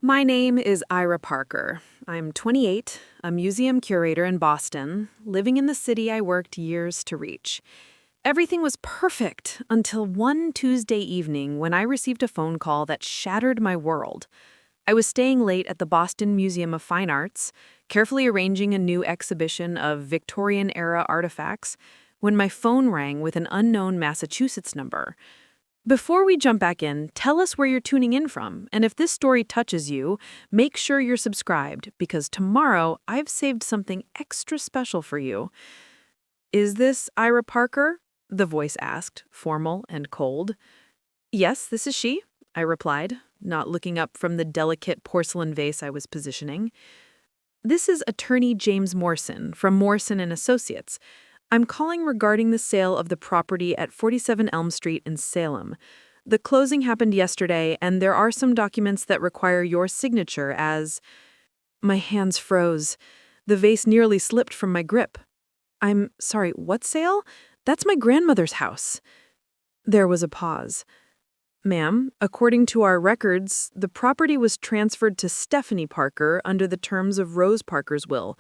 My name is Ira Parker. I'm 28, a museum curator in Boston, living in the city I worked years to reach. Everything was perfect until one Tuesday evening when I received a phone call that shattered my world. I was staying late at the Boston Museum of Fine Arts, carefully arranging a new exhibition of Victorian-era artifacts, when my phone rang with an unknown Massachusetts number. Before we jump back in, tell us where you're tuning in from, and if this story touches you, make sure you're subscribed, because tomorrow I've saved something extra special for you. Is this Ira Parker? The voice asked, formal and cold. Yes, this is she, I replied, not looking up from the delicate porcelain vase I was positioning. This is attorney James Morrison from Morrison & Associates. I'm calling regarding the sale of the property at 47 Elm Street in Salem. The closing happened yesterday, and there are some documents that require your signature as... My hands froze. The vase nearly slipped from my grip. I'm sorry, what sale? That's my grandmother's house. There was a pause. Ma'am, according to our records, the property was transferred to Stephanie Parker under the terms of Rose Parker's will.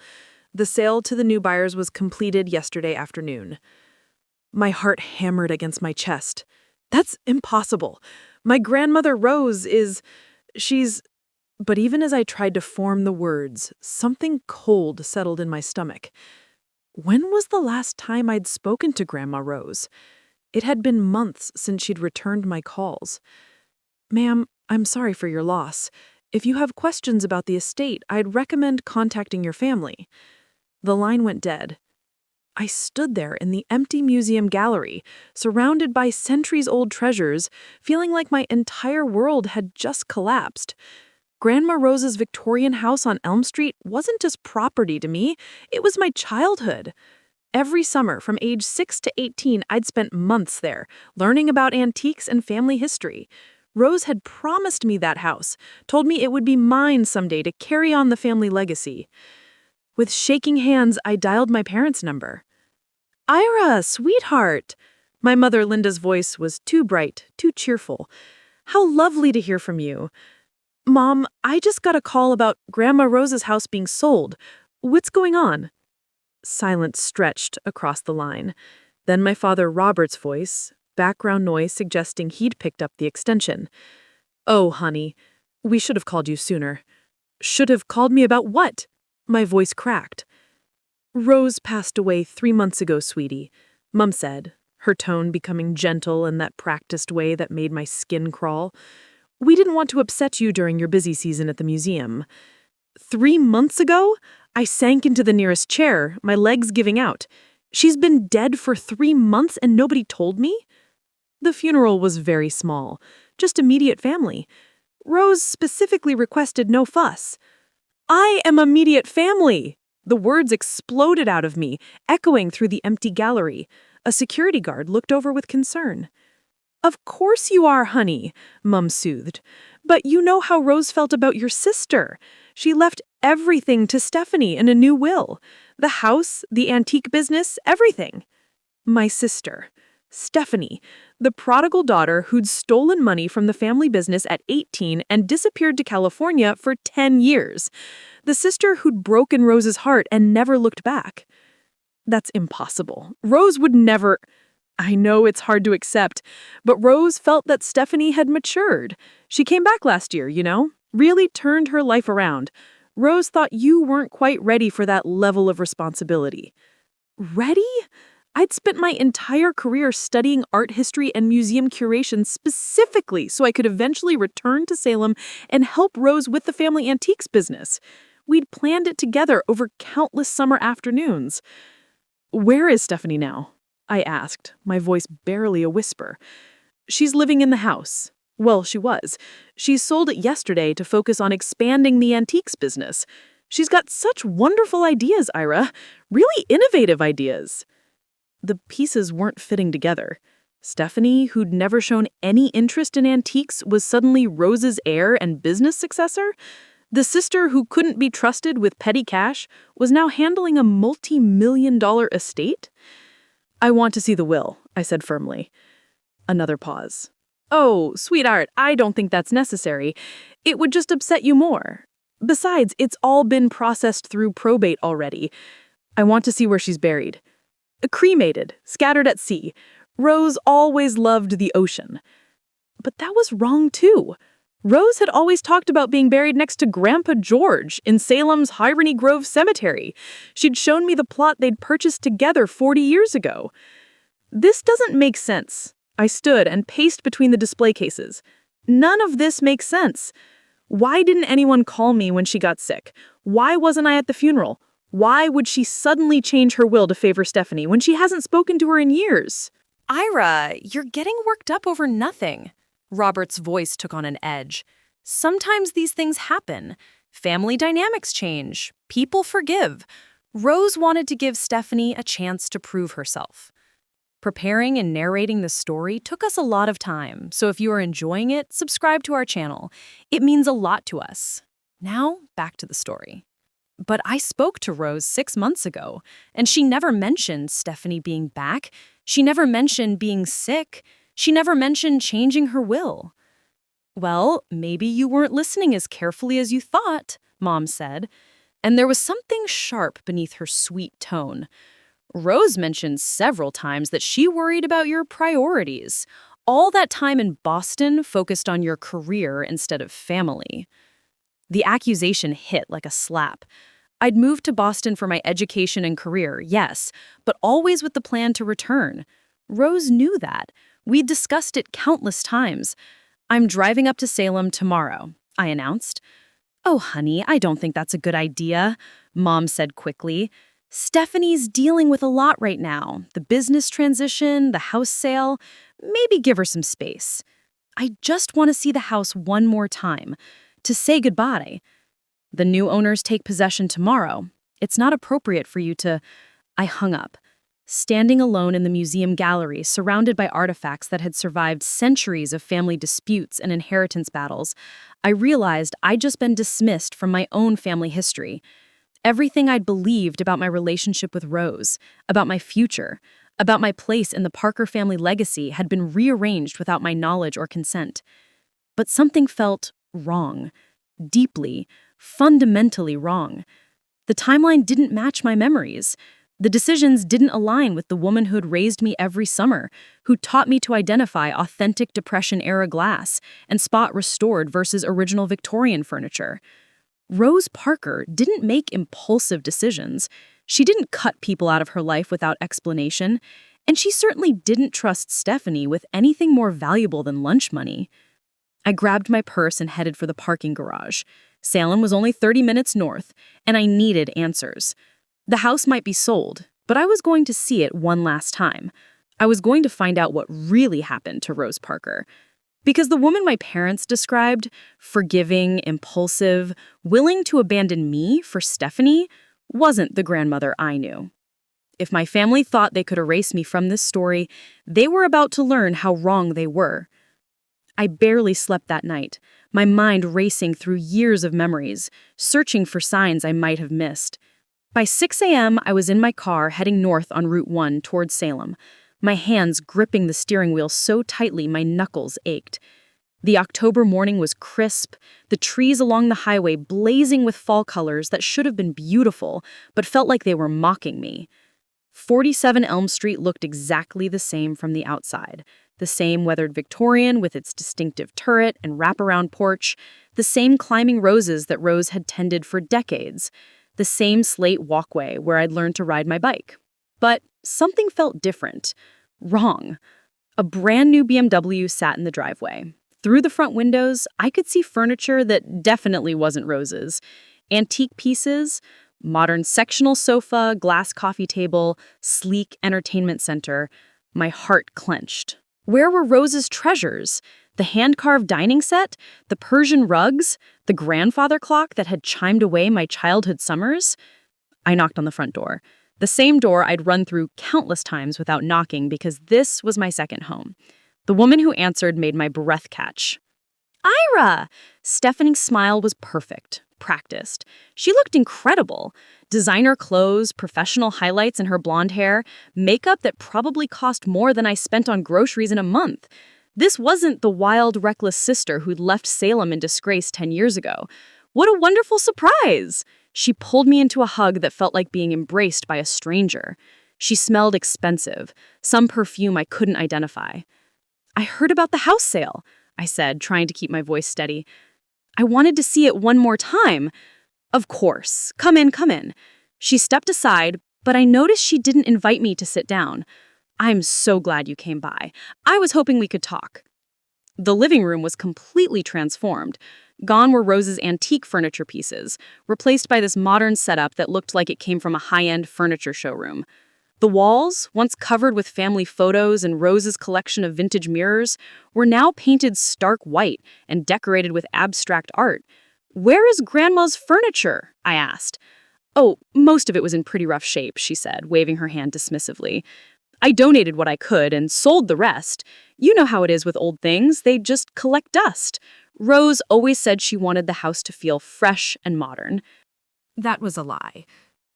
The sale to the new buyers was completed yesterday afternoon. My heart hammered against my chest. That's impossible. My grandmother Rose she's... But even as I tried to form the words, something cold settled in my stomach. When was the last time I'd spoken to Grandma Rose? It had been months since she'd returned my calls. Ma'am, I'm sorry for your loss. If you have questions about the estate, I'd recommend contacting your family. The line went dead. I stood there in the empty museum gallery, surrounded by centuries-old treasures, feeling like my entire world had just collapsed. Grandma Rose's Victorian house on Elm Street wasn't just property to me, it was my childhood. Every summer, from age 6 to 18, I'd spent months there, learning about antiques and family history. Rose had promised me that house, told me it would be mine someday to carry on the family legacy. With shaking hands, I dialed my parents' number. Ira, sweetheart! My mother Linda's voice was too bright, too cheerful. How lovely to hear from you. Mom, I just got a call about Grandma Rose's house being sold. What's going on? Silence stretched across the line. Then my father Robert's voice, background noise suggesting he'd picked up the extension. Oh, honey, we should have called you sooner. Should have called me about what? My voice cracked. Rose passed away 3 months ago, sweetie, Mum said, her tone becoming gentle in that practiced way that made my skin crawl. We didn't want to upset you during your busy season at the museum. 3 months ago? I sank into the nearest chair, my legs giving out. She's been dead for 3 months and nobody told me? The funeral was very small, just immediate family. Rose specifically requested no fuss. I am immediate family! The words exploded out of me, echoing through the empty gallery. A security guard looked over with concern. Of course you are, honey, Mum soothed. But you know how Rose felt about your sister. She left everything to Stephanie in a new will. The house, the antique business, everything. My sister, Stephanie, the prodigal daughter who'd stolen money from the family business at 18 and disappeared to California for 10 years. The sister who'd broken Rose's heart and never looked back. That's impossible. Rose would never... I know it's hard to accept, but Rose felt that Stephanie had matured. She came back last year, really turned her life around. Rose thought you weren't quite ready for that level of responsibility. Ready? I'd spent my entire career studying art history and museum curation specifically so I could eventually return to Salem and help Rose with the family antiques business. We'd planned it together over countless summer afternoons. Where is Stephanie now? I asked, my voice barely a whisper. She's living in the house. Well, she was. She sold it yesterday to focus on expanding the antiques business. She's got such wonderful ideas, Ira. Really innovative ideas. The pieces weren't fitting together. Stephanie, who'd never shown any interest in antiques, was suddenly Rose's heir and business successor? The sister who couldn't be trusted with petty cash was now handling a multi-million-dollar estate? I want to see the will, I said firmly. Another pause. "Oh, sweetheart, I don't think that's necessary. It would just upset you more. Besides, it's all been processed through probate already. I want to see where she's buried. Cremated, scattered at sea. Rose always loved the ocean." But that was wrong too. Rose had always talked about being buried next to Grandpa George in Salem's Irony Grove Cemetery. She'd shown me the plot they'd purchased together 40 years ago. This doesn't make sense. I stood and paced between the display cases. None of this makes sense. Why didn't anyone call me when she got sick? Why wasn't I at the funeral? Why would she suddenly change her will to favor Stephanie when she hasn't spoken to her in years? Ira, you're getting worked up over nothing. Robert's voice took on an edge. Sometimes these things happen. Family dynamics change. People forgive. Rose wanted to give Stephanie a chance to prove herself. Preparing and narrating the story took us a lot of time, so if you are enjoying it, subscribe to our channel. It means a lot to us. Now, back to the story. But I spoke to Rose 6 months ago, and she never mentioned Stephanie being back. She never mentioned being sick. She never mentioned changing her will. "Well, maybe you weren't listening as carefully as you thought," Mom said, and there was something sharp beneath her sweet tone. "Rose mentioned several times that she worried about your priorities. All that time in Boston focused on your career instead of family." The accusation hit like a slap. I'd moved to Boston for my education and career, yes, but always with the plan to return. Rose knew that. We'd discussed it countless times. "I'm driving up to Salem tomorrow," I announced. "Oh, honey, I don't think that's a good idea," Mom said quickly. "Stephanie's dealing with a lot right now. The business transition, the house sale. Maybe give her some space. I just want to see the house one more time, to say goodbye. The new owners take possession tomorrow. It's not appropriate for you to—" I hung up. Standing alone in the museum gallery, surrounded by artifacts that had survived centuries of family disputes and inheritance battles, I realized I'd just been dismissed from my own family history. Everything I'd believed about my relationship with Rose, about my future, about my place in the Parker family legacy had been rearranged without my knowledge or consent. But something felt wrong. Deeply, fundamentally wrong. The timeline didn't match my memories. The decisions didn't align with the woman who'd raised me every summer, who taught me to identify authentic Depression-era glass and spot restored versus original Victorian furniture. Rose Parker didn't make impulsive decisions. She didn't cut people out of her life without explanation, and she certainly didn't trust Stephanie with anything more valuable than lunch money. I grabbed my purse and headed for the parking garage. Salem was only 30 minutes north, and I needed answers. The house might be sold, but I was going to see it one last time. I was going to find out what really happened to Rose Parker. Because the woman my parents described, forgiving, impulsive, willing to abandon me for Stephanie, wasn't the grandmother I knew. If my family thought they could erase me from this story, they were about to learn how wrong they were. I barely slept that night, my mind racing through years of memories, searching for signs I might have missed. By 6 a.m., I was in my car heading north on Route 1 towards Salem, my hands gripping the steering wheel so tightly my knuckles ached. The October morning was crisp, the trees along the highway blazing with fall colors that should have been beautiful, but felt like they were mocking me. 47 Elm Street looked exactly the same from the outside. The same weathered Victorian with its distinctive turret and wraparound porch, the same climbing roses that Rose had tended for decades, the same slate walkway where I'd learned to ride my bike. But something felt different. Wrong. A brand new BMW sat in the driveway. Through the front windows, I could see furniture that definitely wasn't Rose's. Antique pieces, modern sectional sofa, glass coffee table, sleek entertainment center. My heart clenched. Where were Rose's treasures? The hand-carved dining set? The Persian rugs? The grandfather clock that had chimed away my childhood summers? I knocked on the front door. The same door I'd run through countless times without knocking because this was my second home. The woman who answered made my breath catch. "Ira!" Stephanie's smile was perfect, practiced. She looked incredible. Designer clothes, professional highlights in her blonde hair, makeup that probably cost more than I spent on groceries in a month. This wasn't the wild, reckless sister who'd left Salem in disgrace 10 years ago. What a wonderful surprise! She pulled me into a hug that felt like being embraced by a stranger. She smelled expensive, some perfume I couldn't identify. I heard about the house sale, I said, trying to keep my voice steady. I wanted to see it one more time. Of course. Come in, come in. She stepped aside, but I noticed she didn't invite me to sit down. I'm so glad you came by. I was hoping we could talk. The living room was completely transformed. Gone were Rose's antique furniture pieces, replaced by this modern setup that looked like it came from a high-end furniture showroom. The walls, once covered with family photos and Rose's collection of vintage mirrors, were now painted stark white and decorated with abstract art. "Where is Grandma's furniture?" I asked. "Oh, most of it was in pretty rough shape," she said, waving her hand dismissively. "I donated what I could and sold the rest. You know how it is with old things, they just collect dust." Rose always said she wanted the house to feel fresh and modern. That was a lie.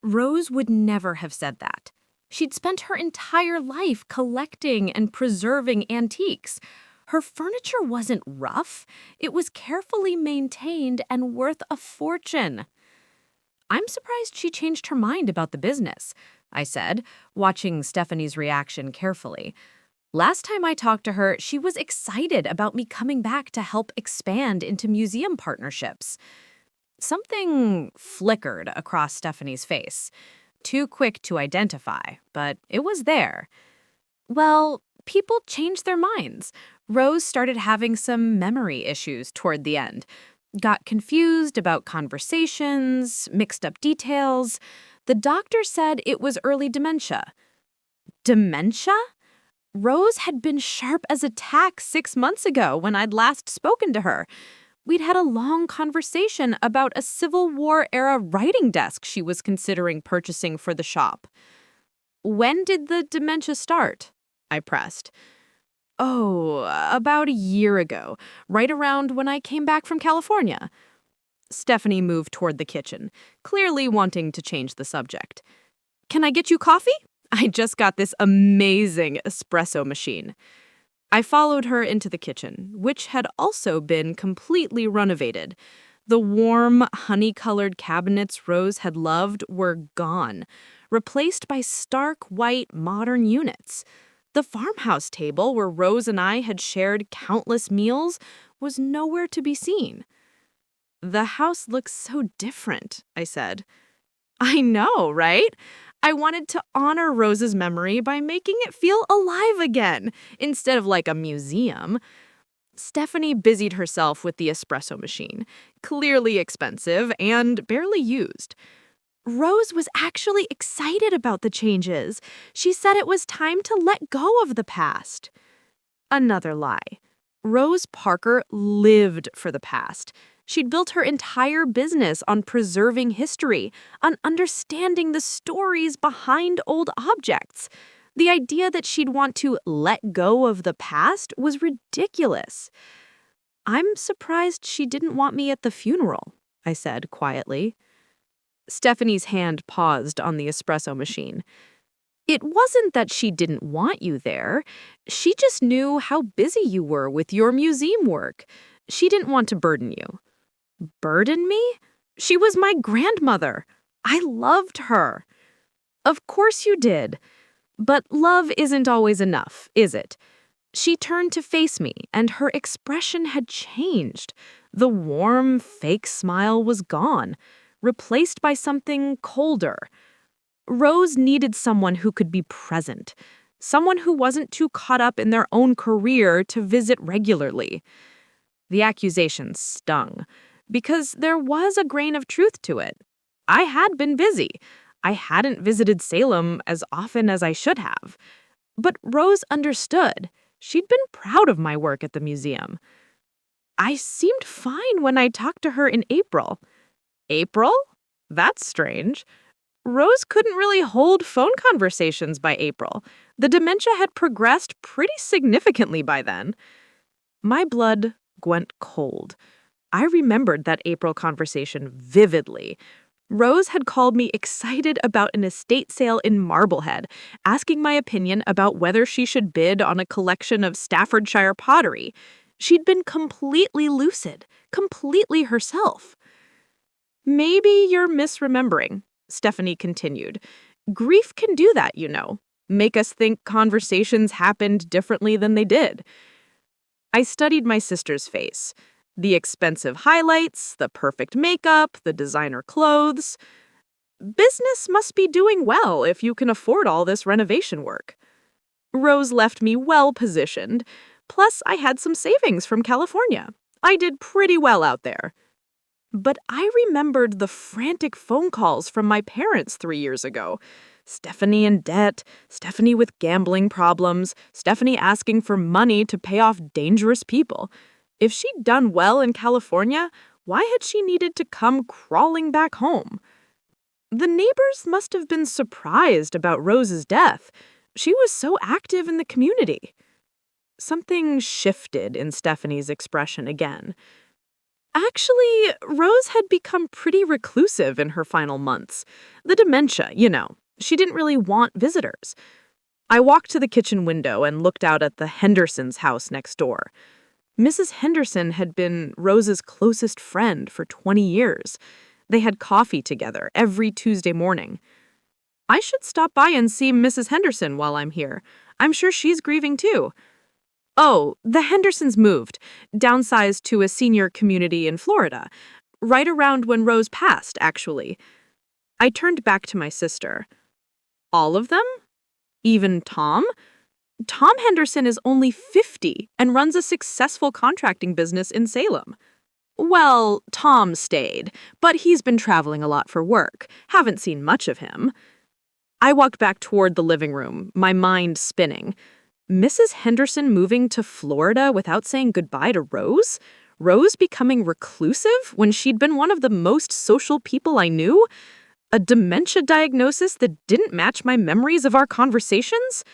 Rose would never have said that. She'd spent her entire life collecting and preserving antiques. Her furniture wasn't rough. It was carefully maintained and worth a fortune. "I'm surprised she changed her mind about the business," I said, watching Stephanie's reaction carefully. Last time I talked to her, she was excited about me coming back to help expand into museum partnerships. Something flickered across Stephanie's face. Too quick to identify, but it was there. Well, people changed their minds. Rose started having some memory issues toward the end. Got confused about conversations, mixed up details. The doctor said it was early dementia. Dementia? Rose had been sharp as a tack 6 months ago when I'd last spoken to her. We'd had a long conversation about a Civil War-era writing desk she was considering purchasing for the shop. "When did the dementia start?" I pressed. "Oh, about a year ago, right around when I came back from California." Stephanie moved toward the kitchen, clearly wanting to change the subject. "Can I get you coffee? I just got this amazing espresso machine." I followed her into the kitchen, which had also been completely renovated. The warm, honey-colored cabinets Rose had loved were gone, replaced by stark white modern units. The farmhouse table where Rose and I had shared countless meals was nowhere to be seen. "The house looks so different," I said. "I know, right? I wanted to honor Rose's memory by making it feel alive again, instead of like a museum." Stephanie busied herself with the espresso machine, clearly expensive and barely used. Rose was actually excited about the changes. She said it was time to let go of the past. Another lie. Rose Parker lived for the past. She'd built her entire business on preserving history, on understanding the stories behind old objects. The idea that she'd want to let go of the past was ridiculous. "I'm surprised she didn't want me at the funeral," I said quietly. Stephanie's hand paused on the espresso machine. "It wasn't that she didn't want you there. She just knew how busy you were with your museum work. She didn't want to burden you." "Burden me? She was my grandmother. I loved her." "Of course you did. But love isn't always enough, is it?" She turned to face me, and her expression had changed. The warm, fake smile was gone, replaced by something colder. Rose needed someone who could be present, someone who wasn't too caught up in their own career to visit regularly. The accusation stung, because there was a grain of truth to it. I had been busy. I hadn't visited Salem as often as I should have. But Rose understood. She'd been proud of my work at the museum. I seemed fine when I talked to her in April. April? That's strange. Rose couldn't really hold phone conversations by April. The dementia had progressed pretty significantly by then. My blood went cold. I remembered that April conversation vividly. Rose had called me excited about an estate sale in Marblehead, asking my opinion about whether she should bid on a collection of Staffordshire pottery. She'd been completely lucid, completely herself. Maybe you're misremembering, Stephanie continued. Grief can do that, you know. Make us think conversations happened differently than they did. I studied my sister's face. The expensive highlights, the perfect makeup, the designer clothes. Business must be doing well if you can afford all this renovation work. Rose left me well positioned. Plus, I had some savings from California. I did pretty well out there. But I remembered the frantic phone calls from my parents 3 years ago. Stephanie in debt, Stephanie with gambling problems, Stephanie asking for money to pay off dangerous people. If she'd done well in California, why had she needed to come crawling back home? The neighbors must have been surprised about Rose's death. She was so active in the community. Something shifted in Stephanie's expression again. Actually, Rose had become pretty reclusive in her final months. The dementia, you know. She didn't really want visitors. I walked to the kitchen window and looked out at the Hendersons' house next door. Mrs. Henderson had been Rose's closest friend for 20 years. They had coffee together every Tuesday morning. I should stop by and see Mrs. Henderson while I'm here. I'm sure she's grieving too. Oh, the Hendersons moved, downsized to a senior community in Florida, right around when Rose passed, actually. I turned back to my sister. All of them? Even Tom? Tom Henderson is only 50 and runs a successful contracting business in Salem. Well, Tom stayed, but he's been traveling a lot for work. Haven't seen much of him. I walked back toward the living room, my mind spinning. Mrs. Henderson moving to Florida without saying goodbye to Rose? Rose becoming reclusive when she'd been one of the most social people I knew? A dementia diagnosis that didn't match my memories of our conversations?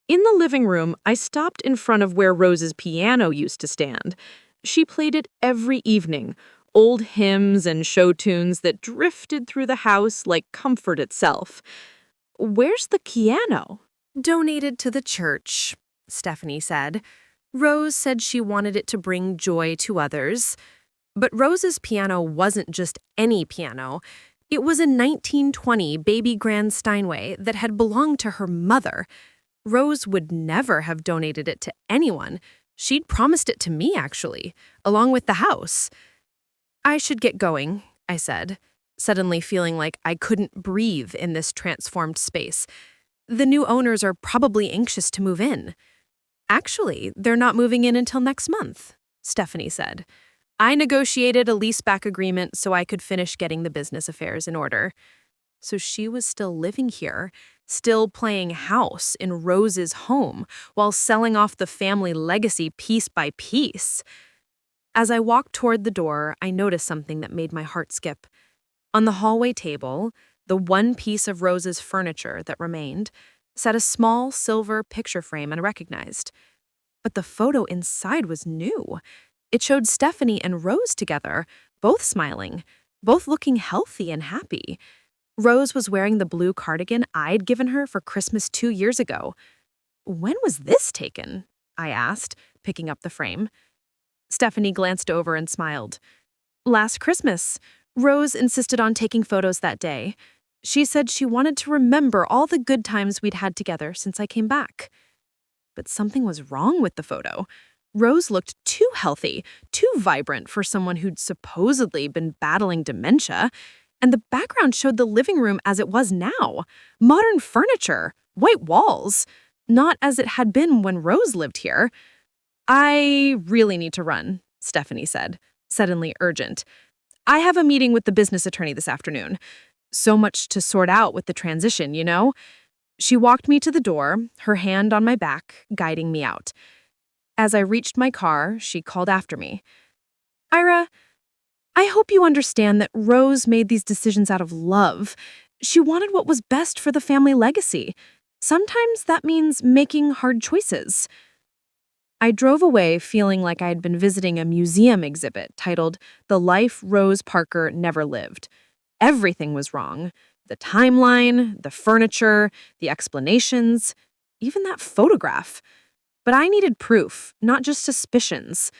In the living room, I stopped in front of where Rose's piano used to stand. She played it every evening, old hymns and show tunes that drifted through the house like comfort itself. Where's the piano? Donated to the church, Stephanie said. Rose said she wanted it to bring joy to others. But Rose's piano wasn't just any piano. It was a 1920 baby grand Steinway that had belonged to her mother. Rose would never have donated it to anyone. She'd promised it to me, actually, along with the house. I should get going, I said, suddenly feeling like I couldn't breathe in this transformed space. The new owners are probably anxious to move in. Actually, they're not moving in until next month, Stephanie said. I negotiated a leaseback agreement so I could finish getting the business affairs in order. So she was still living here, still playing house in Rose's home, while selling off the family legacy piece by piece. As I walked toward the door, I noticed something that made my heart skip. On the hallway table, the one piece of Rose's furniture that remained, sat a small silver picture frame I recognized. But the photo inside was new. It showed Stephanie and Rose together, both smiling, both looking healthy and happy. Rose was wearing the blue cardigan I'd given her for Christmas 2 years ago. When was this taken? I asked, picking up the frame. Stephanie glanced over and smiled. Last Christmas. Rose insisted on taking photos that day. She said she wanted to remember all the good times we'd had together since I came back. But something was wrong with the photo. Rose looked too healthy, too vibrant for someone who'd supposedly been battling dementia, and the background showed the living room as it was now. Modern furniture, white walls, not as it had been when Rose lived here. I really need to run, Stephanie said, suddenly urgent. I have a meeting with the business attorney this afternoon. So much to sort out with the transition, you know? She walked me to the door, her hand on my back, guiding me out. As I reached my car, she called after me. Ira, I hope you understand that Rose made these decisions out of love. She wanted what was best for the family legacy. Sometimes that means making hard choices. I drove away feeling like I had been visiting a museum exhibit titled The Life Rose Parker Never Lived. Everything was wrong. The timeline, the furniture, the explanations, even that photograph. But I needed proof, not just suspicions.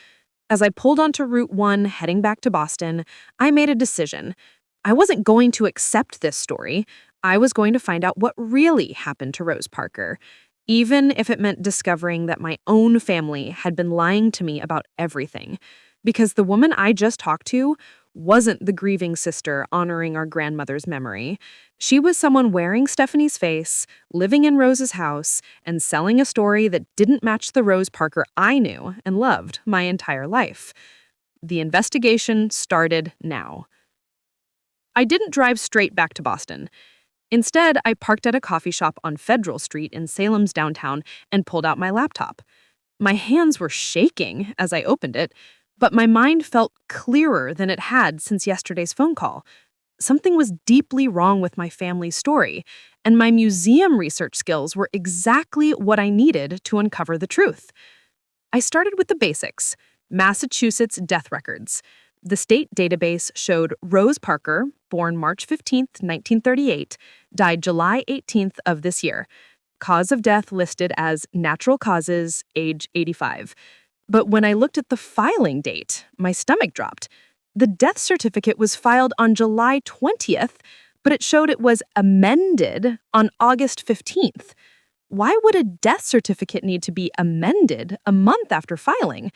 As I pulled onto Route 1 heading back to Boston, I made a decision. I wasn't going to accept this story. I was going to find out what really happened to Rose Parker, even if it meant discovering that my own family had been lying to me about everything. Because the woman I just talked to wasn't the grieving sister honoring our grandmother's memory. She was someone wearing Stephanie's face, living in Rose's house, and selling a story that didn't match the Rose Parker I knew and loved my entire life. The investigation started now. I didn't drive straight back to Boston. Instead, I parked at a coffee shop on Federal Street in Salem's downtown and pulled out my laptop. My hands were shaking as I opened it, but my mind felt clearer than it had since yesterday's phone call. Something was deeply wrong with my family's story, and my museum research skills were exactly what I needed to uncover the truth. I started with the basics: Massachusetts death records. The state database showed Rose Parker, born March 15th, 1938, died July 18th of this year. Cause of death listed as natural causes, age 85. But when I looked at the filing date, my stomach dropped. The death certificate was filed on July 20th, but it showed it was amended on August 15th. Why would a death certificate need to be amended a month after filing?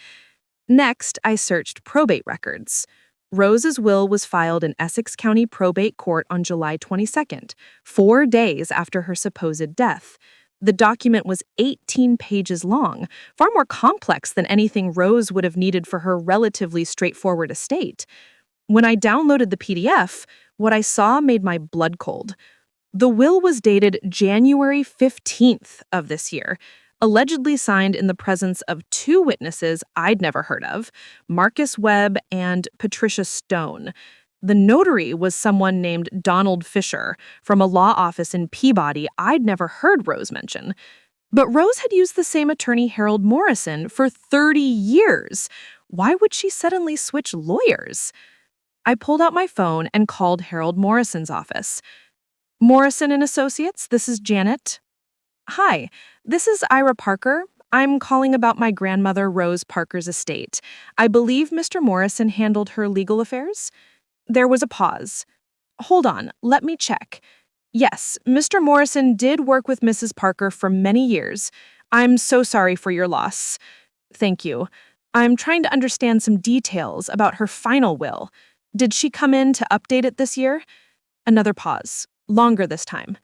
Next, I searched probate records. Rose's will was filed in Essex County Probate Court on July 22nd, 4 days after her supposed death. The document was 18 pages long, far more complex than anything Rose would have needed for her relatively straightforward estate. When I downloaded the PDF, what I saw made my blood cold. The will was dated January 15th of this year, allegedly signed in the presence of 2 witnesses I'd never heard of, Marcus Webb and Patricia Stone. The notary was someone named Donald Fisher from a law office in Peabody I'd never heard Rose mention. But Rose had used the same attorney, Harold Morrison, for 30 years. Why would she suddenly switch lawyers? I pulled out my phone and called Harold Morrison's office. Morrison and Associates, this is Janet. Hi, this is Ira Parker. I'm calling about my grandmother Rose Parker's estate. I believe Mr. Morrison handled her legal affairs? There was a pause. Hold on, let me check. Yes, Mr. Morrison did work with Mrs. Parker for many years. I'm so sorry for your loss. Thank you. I'm trying to understand some details about her final will. Did she come in to update it this year? Another pause, longer this time.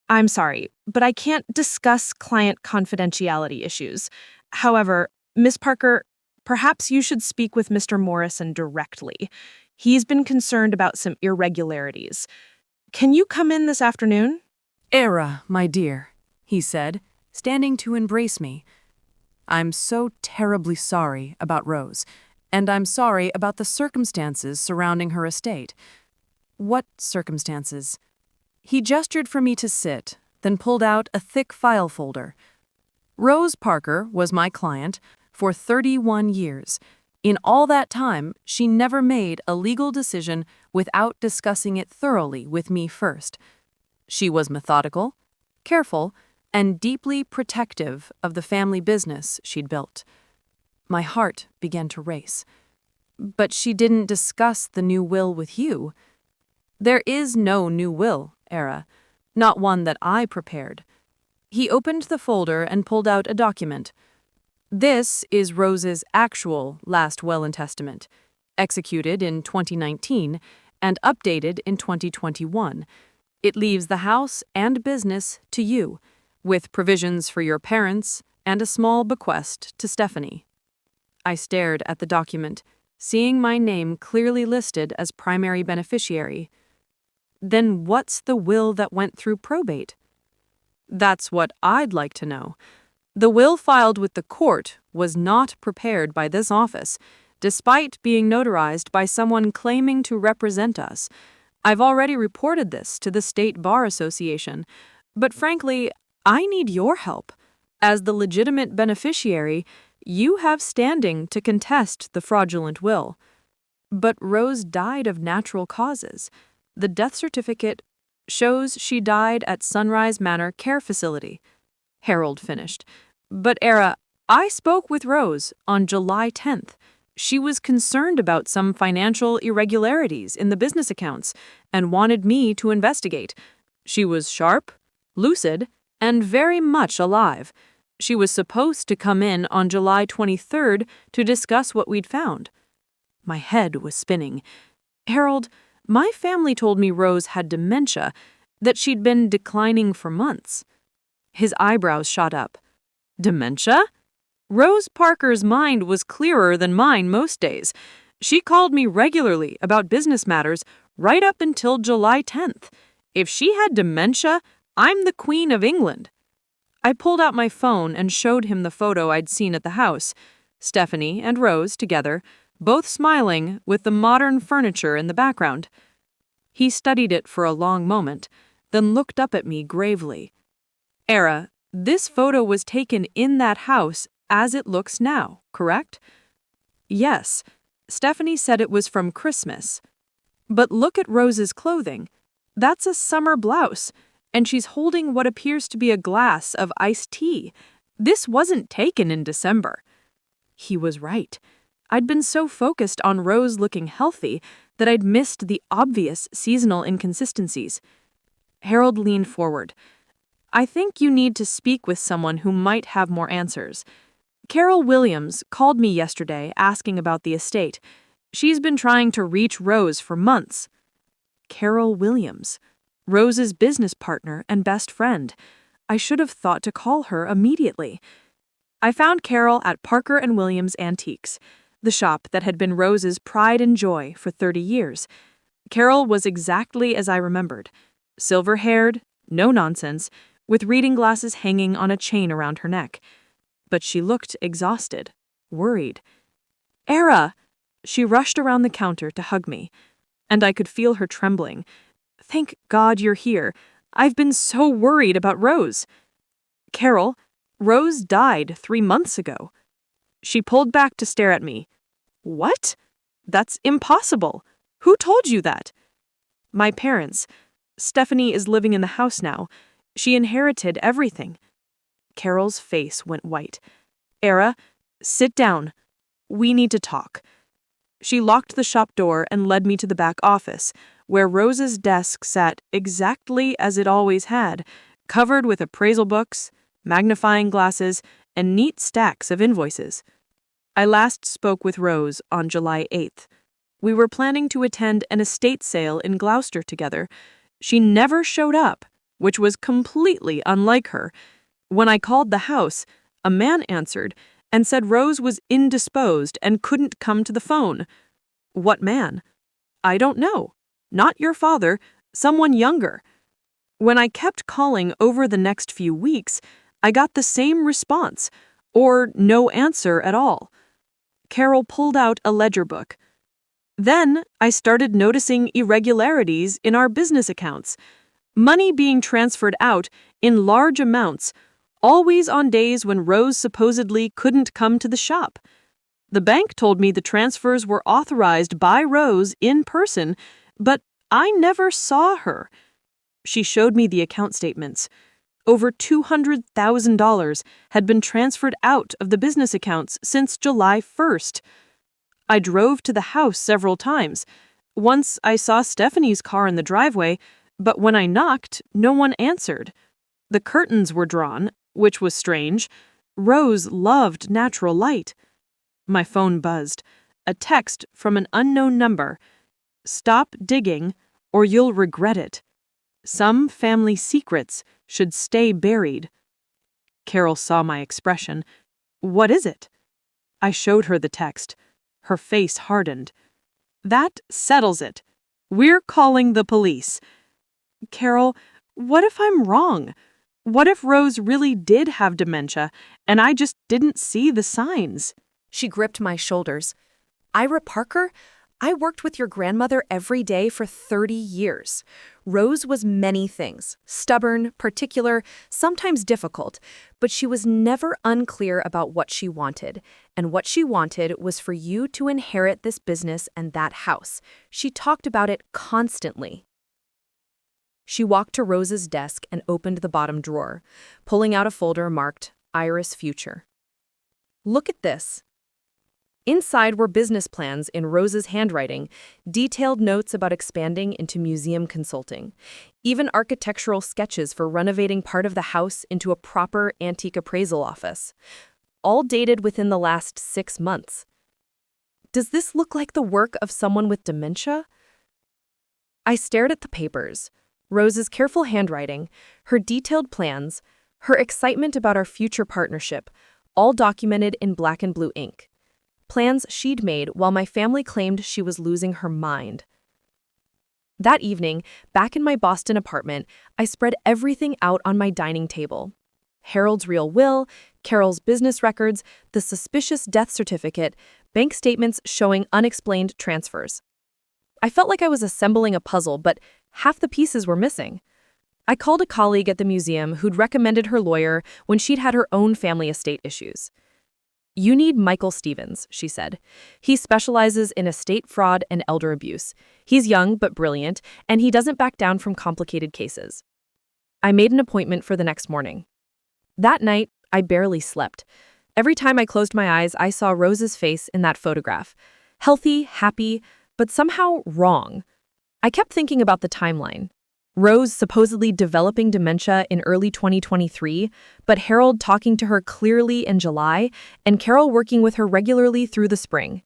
I'm sorry, but I can't discuss client confidentiality issues. However, Miss Parker, perhaps you should speak with Mr. Morrison directly. He's been concerned about some irregularities. Can you come in this afternoon? Aira, my dear, he said, standing to embrace me. I'm so terribly sorry about Rose, and I'm sorry about the circumstances surrounding her estate. What circumstances? He gestured for me to sit, then pulled out a thick file folder. Rose Parker was my client for 31 years. In all that time, she never made a legal decision without discussing it thoroughly with me first. She was methodical, careful, and deeply protective of the family business she'd built. My heart began to race. But she didn't discuss the new will with you. There is no new will, Aira, not one that I prepared. He opened the folder and pulled out a document. This is Rose's actual last will and testament, executed in 2019 and updated in 2021. It leaves the house and business to you, with provisions for your parents and a small bequest to Stephanie. I stared at the document, seeing my name clearly listed as primary beneficiary. Then what's the will that went through probate? That's what I'd like to know. The will filed with the court was not prepared by this office, despite being notarized by someone claiming to represent us. I've already reported this to the State Bar Association, but frankly, I need your help. As the legitimate beneficiary, you have standing to contest the fraudulent will. But Rose died of natural causes. The death certificate shows she died at Sunrise Manor Care Facility. Harold finished. But Aira, I spoke with Rose on July 10th. She was concerned about some financial irregularities in the business accounts and wanted me to investigate. She was sharp, lucid, and very much alive. She was supposed to come in on July 23rd to discuss what we'd found. My head was spinning. Harold, my family told me Rose had dementia, that she'd been declining for months. His eyebrows shot up. Dementia? Rose Parker's mind was clearer than mine most days. She called me regularly about business matters right up until July 10th. If she had dementia, I'm the Queen of England. I pulled out my phone and showed him the photo I'd seen at the house. Stephanie and Rose together, both smiling with the modern furniture in the background. He studied it for a long moment, then looked up at me gravely. Aira, this photo was taken in that house as it looks now, correct? Yes. Stephanie said it was from Christmas. But look at Rose's clothing. That's a summer blouse, and she's holding what appears to be a glass of iced tea. This wasn't taken in December. He was right. I'd been so focused on Rose looking healthy that I'd missed the obvious seasonal inconsistencies. Harold leaned forward. I think you need to speak with someone who might have more answers. Carol Williams called me yesterday asking about the estate. She's been trying to reach Rose for months. Carol Williams, Rose's business partner and best friend. I should have thought to call her immediately. I found Carol at Parker & Williams Antiques, the shop that had been Rose's pride and joy for 30 years. Carol was exactly as I remembered. Silver-haired, no nonsense, with reading glasses hanging on a chain around her neck. But she looked exhausted, worried. Aira! She rushed around the counter to hug me, and I could feel her trembling. Thank God you're here. I've been so worried about Rose. Carol, Rose died 3 months ago. She pulled back to stare at me. What? That's impossible. Who told you that? My parents. Stephanie is living in the house now. She inherited everything. Carol's face went white. Aira, sit down. We need to talk. She locked the shop door and led me to the back office, where Rose's desk sat exactly as it always had, covered with appraisal books, magnifying glasses, and neat stacks of invoices. I last spoke with Rose on July 8th. We were planning to attend an estate sale in Gloucester together. She never showed up, which was completely unlike her. When I called the house, a man answered and said Rose was indisposed and couldn't come to the phone. What man? I don't know. Not your father, someone younger. When I kept calling over the next few weeks, I got the same response, or no answer at all. Carol pulled out a ledger book. Then I started noticing irregularities in our business accounts. Money being transferred out in large amounts, always on days when Rose supposedly couldn't come to the shop. The bank told me the transfers were authorized by Rose in person, but I never saw her. She showed me the account statements. Over $200,000 had been transferred out of the business accounts since July 1st. I drove to the house several times. Once I saw Stephanie's car in the driveway, but when I knocked, no one answered. The curtains were drawn, which was strange. Rose loved natural light. My phone buzzed. A text from an unknown number. Stop digging, or you'll regret it. Some family secrets should stay buried. Carol saw my expression. What is it? I showed her the text. Her face hardened. That settles it. We're calling the police. Carol, what if I'm wrong? What if Rose really did have dementia, and I just didn't see the signs? She gripped my shoulders. Ira Parker, I worked with your grandmother every day for 30 years. Rose was many things, stubborn, particular, sometimes difficult, but she was never unclear about what she wanted. And what she wanted was for you to inherit this business and that house. She talked about it constantly. She walked to Rose's desk and opened the bottom drawer, pulling out a folder marked Iris Future. Look at this. Inside were business plans in Rose's handwriting, detailed notes about expanding into museum consulting, even architectural sketches for renovating part of the house into a proper antique appraisal office, all dated within the last 6 months. Does this look like the work of someone with dementia? I stared at the papers, Rose's careful handwriting, her detailed plans, her excitement about our future partnership, all documented in black and blue ink. Plans she'd made while my family claimed she was losing her mind. That evening, back in my Boston apartment, I spread everything out on my dining table. Harold's real will, Carol's business records, the suspicious death certificate, bank statements showing unexplained transfers. I felt like I was assembling a puzzle, but half the pieces were missing. I called a colleague at the museum who'd recommended her lawyer when she'd had her own family estate issues. "You need Michael Stevens," she said. "He specializes in estate fraud and elder abuse. He's young but brilliant, and he doesn't back down from complicated cases." I made an appointment for the next morning. That night, I barely slept. Every time I closed my eyes, I saw Rose's face in that photograph. Healthy, happy, but somehow wrong. I kept thinking about the timeline. Rose supposedly developing dementia in early 2023, but Harold talking to her clearly in July, and Carol working with her regularly through the spring.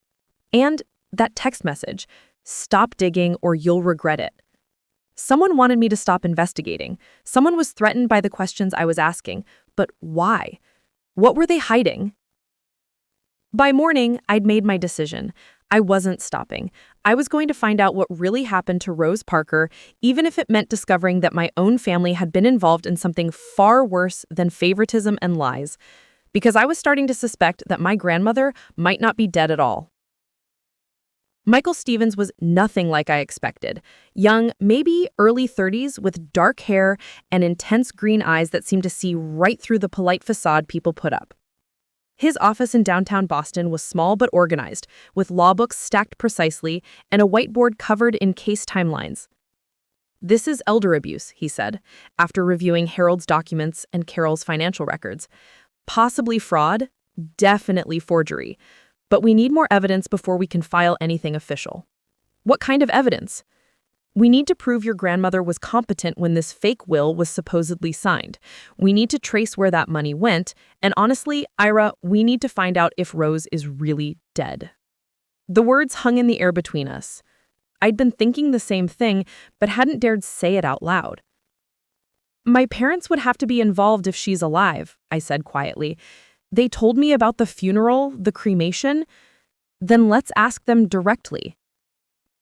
And that text message, "Stop digging or you'll regret it." Someone wanted me to stop investigating. Someone was threatened by the questions I was asking. But why? What were they hiding? By morning, I'd made my decision. I wasn't stopping. I was going to find out what really happened to Rose Parker, even if it meant discovering that my own family had been involved in something far worse than favoritism and lies, because I was starting to suspect that my grandmother might not be dead at all. Michael Stevens was nothing like I expected. Young, maybe early 30s, with dark hair and intense green eyes that seemed to see right through the polite facade people put up. His office in downtown Boston was small but organized, with law books stacked precisely and a whiteboard covered in case timelines. "This is elder abuse," he said, after reviewing Harold's documents and Carol's financial records. "Possibly fraud, definitely forgery. But we need more evidence before we can file anything official." "What kind of evidence?" "We need to prove your grandmother was competent when this fake will was supposedly signed. We need to trace where that money went, and honestly, Ira, we need to find out if Rose is really dead." The words hung in the air between us. I'd been thinking the same thing, but hadn't dared say it out loud. "My parents would have to be involved if she's alive," I said quietly. "They told me about the funeral, the cremation. Then let's ask them directly."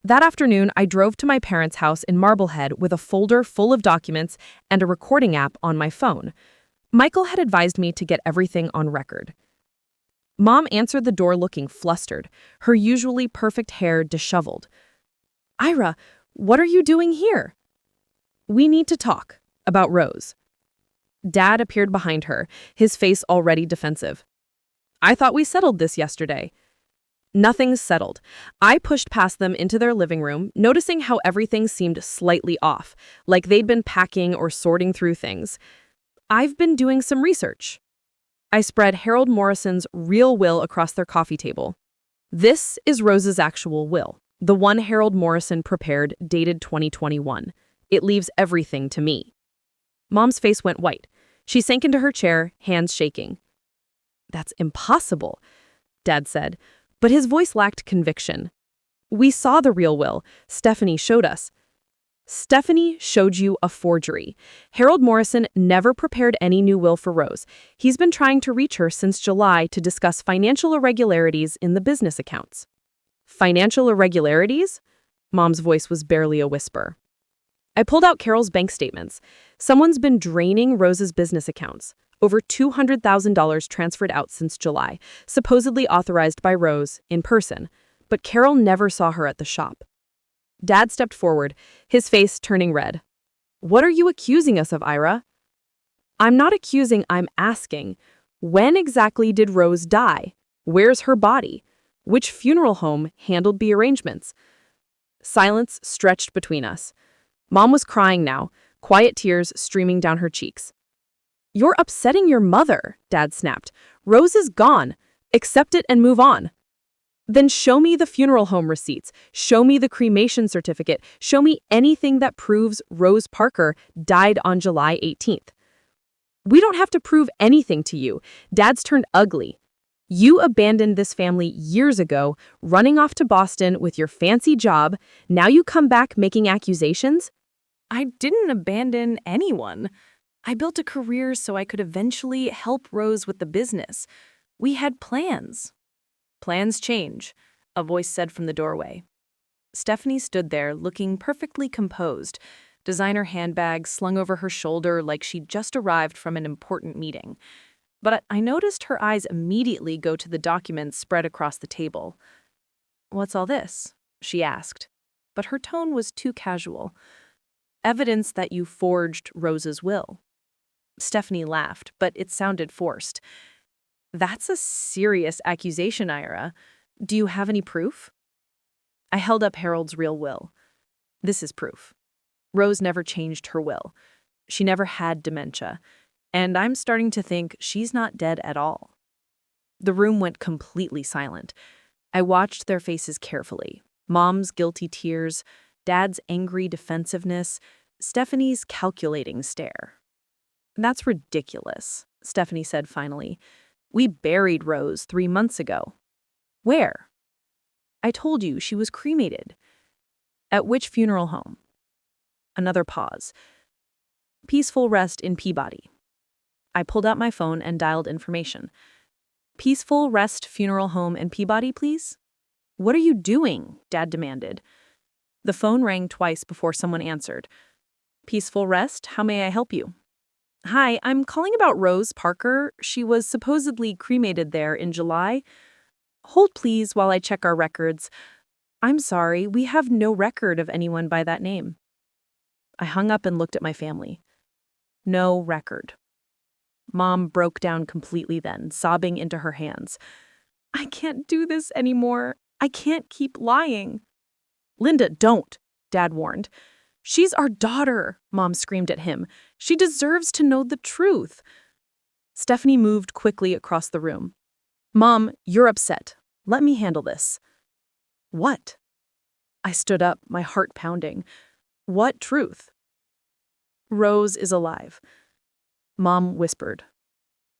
That afternoon, I drove to my parents' house in Marblehead with a folder full of documents and a recording app on my phone. Michael had advised me to get everything on record. Mom answered the door looking flustered, her usually perfect hair disheveled. "Ira, what are you doing here?" "We need to talk about Rose." Dad appeared behind her, his face already defensive. "I thought we settled this yesterday." Nothing's settled. I pushed past them into their living room, noticing how everything seemed slightly off, like they'd been packing or sorting through things. "I've been doing some research." I spread Harold Morrison's real will across their coffee table. "This is Rose's actual will, the one Harold Morrison prepared, dated 2021. It leaves everything to me." Mom's face went white. She sank into her chair, hands shaking. "That's impossible," Dad said, but his voice lacked conviction. "We saw the real will. Stephanie showed us." "Stephanie showed you a forgery. Harold Morrison never prepared any new will for Rose. He's been trying to reach her since July to discuss financial irregularities in the business accounts." "Financial irregularities?" Mom's voice was barely a whisper. I pulled out Carol's bank statements. Someone's been draining Rose's business accounts. Over $200,000 transferred out since July, supposedly authorized by Rose in person, but Carol never saw her at the shop. Dad stepped forward, his face turning red. "What are you accusing us of, Ira?" "I'm not accusing, I'm asking. When exactly did Rose die? Where's her body? Which funeral home handled the arrangements?" Silence stretched between us. Mom was crying now, quiet tears streaming down her cheeks. "You're upsetting your mother," Dad snapped. "Rose is gone. Accept it and move on." "Then show me the funeral home receipts. Show me the cremation certificate. Show me anything that proves Rose Parker died on July 18th. "We don't have to prove anything to you. Dad's turned ugly. You abandoned this family years ago, running off to Boston with your fancy job. Now you come back making accusations?" I didn't abandon anyone. I built a career so I could eventually help Rose with the business. We had plans. Plans change, a voice said from the doorway. Stephanie stood there, looking perfectly composed, designer handbag slung over her shoulder like she'd just arrived from an important meeting. But I noticed her eyes immediately go to the documents spread across the table. "What's all this?" she asked, but her tone was too casual. "Evidence that you forged Rose's will." Stephanie laughed, but it sounded forced. "That's a serious accusation, Ira. Do you have any proof?" I held up Harold's real will. "This is proof. Rose never changed her will. She never had dementia. And I'm starting to think she's not dead at all." The room went completely silent. I watched their faces carefully. Mom's guilty tears, Dad's angry defensiveness, Stephanie's calculating stare. "That's ridiculous," Stephanie said finally. "We buried Rose 3 months ago." "Where?" "I told you she was cremated." "At which funeral home?" Another pause. "Peaceful Rest in Peabody." I pulled out my phone and dialed information. "Peaceful Rest Funeral Home in Peabody, please?" "What are you doing?" Dad demanded. The phone rang twice before someone answered. "Peaceful Rest, how may I help you?" "Hi, I'm calling about Rose Parker. She was supposedly cremated there in July. Hold please while I check our records. I'm sorry, we have no record of anyone by that name." I hung up and looked at my family. No record. Mom broke down completely then, sobbing into her hands. "I can't do this anymore. I can't keep lying." "Linda, don't," Dad warned. "She's our daughter," Mom screamed at him. "She deserves to know the truth." Stephanie moved quickly across the room. "Mom, you're upset. Let me handle this." "What?" I stood up, my heart pounding. "What truth?" "Rose is alive," Mom whispered.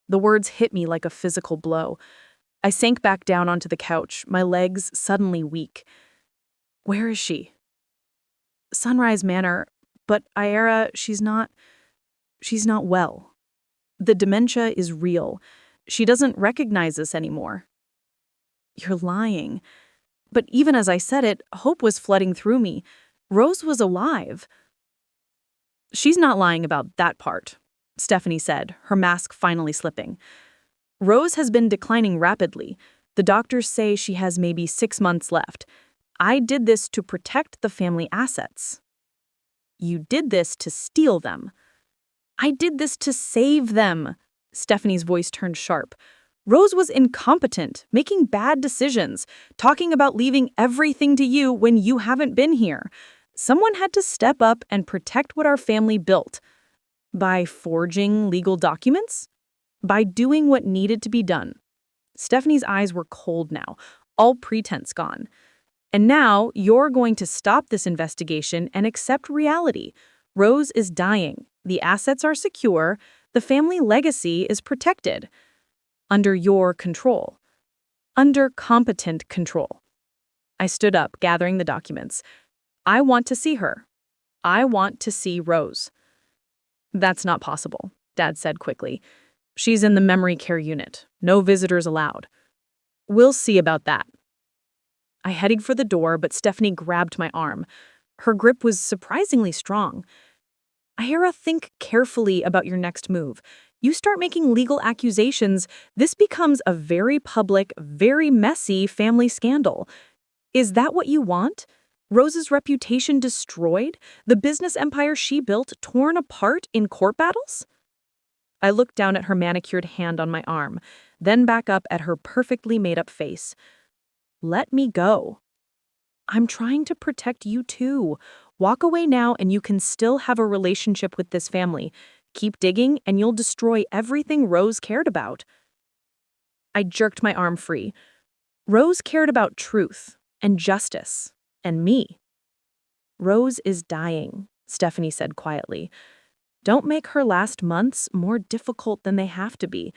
The words hit me like a physical blow. I sank back down onto the couch, my legs suddenly weak. "Where is she?" "Sunrise Manor, but Aira, she's not well. The dementia is real. She doesn't recognize us anymore." "You're lying." But even as I said it, hope was flooding through me. Rose was alive. "She's not lying about that part," Stephanie said, her mask finally slipping. "Rose has been declining rapidly. The doctors say she has maybe 6 months left. I did this to protect the family assets." "You did this to steal them." "I did this to save them." Stephanie's voice turned sharp. "Rose was incompetent, making bad decisions, talking about leaving everything to you when you haven't been here. Someone had to step up and protect what our family built. By forging legal documents? By doing what needed to be done." Stephanie's eyes were cold now, all pretense gone. "And now you're going to stop this investigation and accept reality. Rose is dying. The assets are secure. The family legacy is protected. Under your control. Under competent control." I stood up, gathering the documents. "I want to see her. I want to see Rose." "That's not possible," Dad said quickly. "She's in the memory care unit. No visitors allowed." "We'll see about that." I headed for the door, but Stephanie grabbed my arm. Her grip was surprisingly strong. "Aira, think carefully about your next move. You start making legal accusations, this becomes a very public, very messy family scandal. Is that what you want? Rose's reputation destroyed? The business empire she built torn apart in court battles?" I looked down at her manicured hand on my arm, then back up at her perfectly made-up face. "Let me go." "I'm trying to protect you too. Walk away now and you can still have a relationship with this family. Keep digging and you'll destroy everything Rose cared about. I jerked my arm free. Rose cared about truth and justice and me. Rose is dying, Stephanie said quietly. Don't make her last months more difficult than they have to be.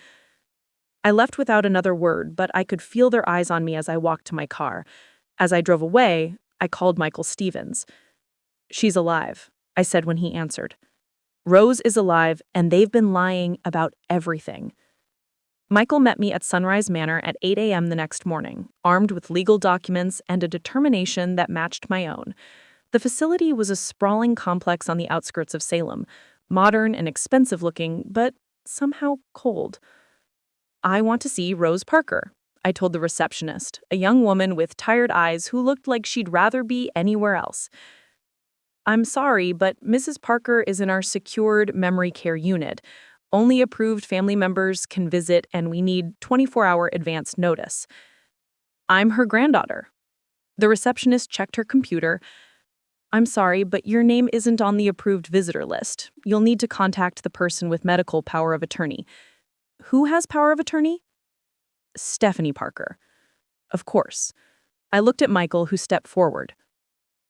I left without another word, but I could feel their eyes on me as I walked to my car. As I drove away, I called Michael Stevens. She's alive, I said when he answered. Rose is alive, and they've been lying about everything. Michael met me at Sunrise Manor at 8 a.m. the next morning, armed with legal documents and a determination that matched my own. The facility was a sprawling complex on the outskirts of Salem, modern and expensive-looking, but somehow cold. I want to see Rose Parker, I told the receptionist, a young woman with tired eyes who looked like she'd rather be anywhere else. I'm sorry, but Mrs. Parker is in our secured memory care unit. Only approved family members can visit, and we need 24-hour advance notice. I'm her granddaughter. The receptionist checked her computer. I'm sorry, but your name isn't on the approved visitor list. You'll need to contact the person with medical power of attorney. Who has power of attorney? Stephanie Parker. Of course. I looked at Michael, who stepped forward.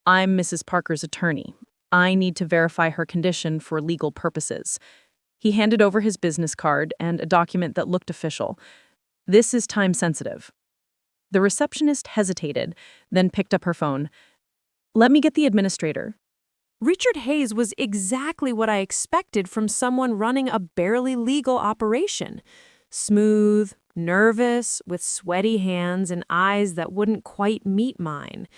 I'm Mrs. Parker's attorney. I need to verify her condition for legal purposes. He handed over his business card and a document that looked official. This is time-sensitive. The receptionist hesitated, then picked up her phone. Let me get the administrator. Richard Hayes was exactly what I expected from someone running a barely legal operation. Smooth, nervous, with sweaty hands and eyes that wouldn't quite meet mine.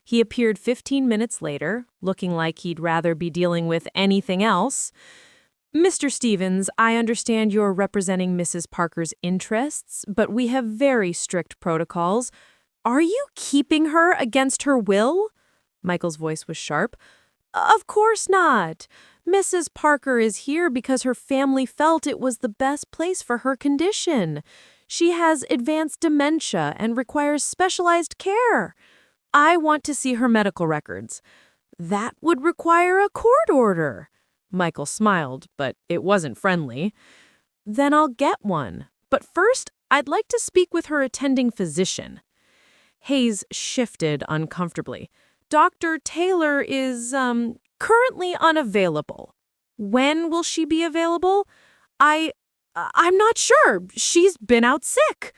He appeared 15 minutes later, looking like he'd rather be dealing with anything else. Mr. Stevens, I understand you're representing Mrs. Parker's interests, but we have very strict protocols. Are you keeping her against her will? Michael's voice was sharp. Of course not. Mrs. Parker is here because her family felt it was the best place for her condition. She has advanced dementia and requires specialized care. I want to see her medical records. That would require a court order. Michael smiled, but it wasn't friendly. Then I'll get one. But first, I'd like to speak with her attending physician. Hayes shifted uncomfortably. Dr. Taylor is, currently unavailable. When will she be available? I'm not sure. She's been out sick.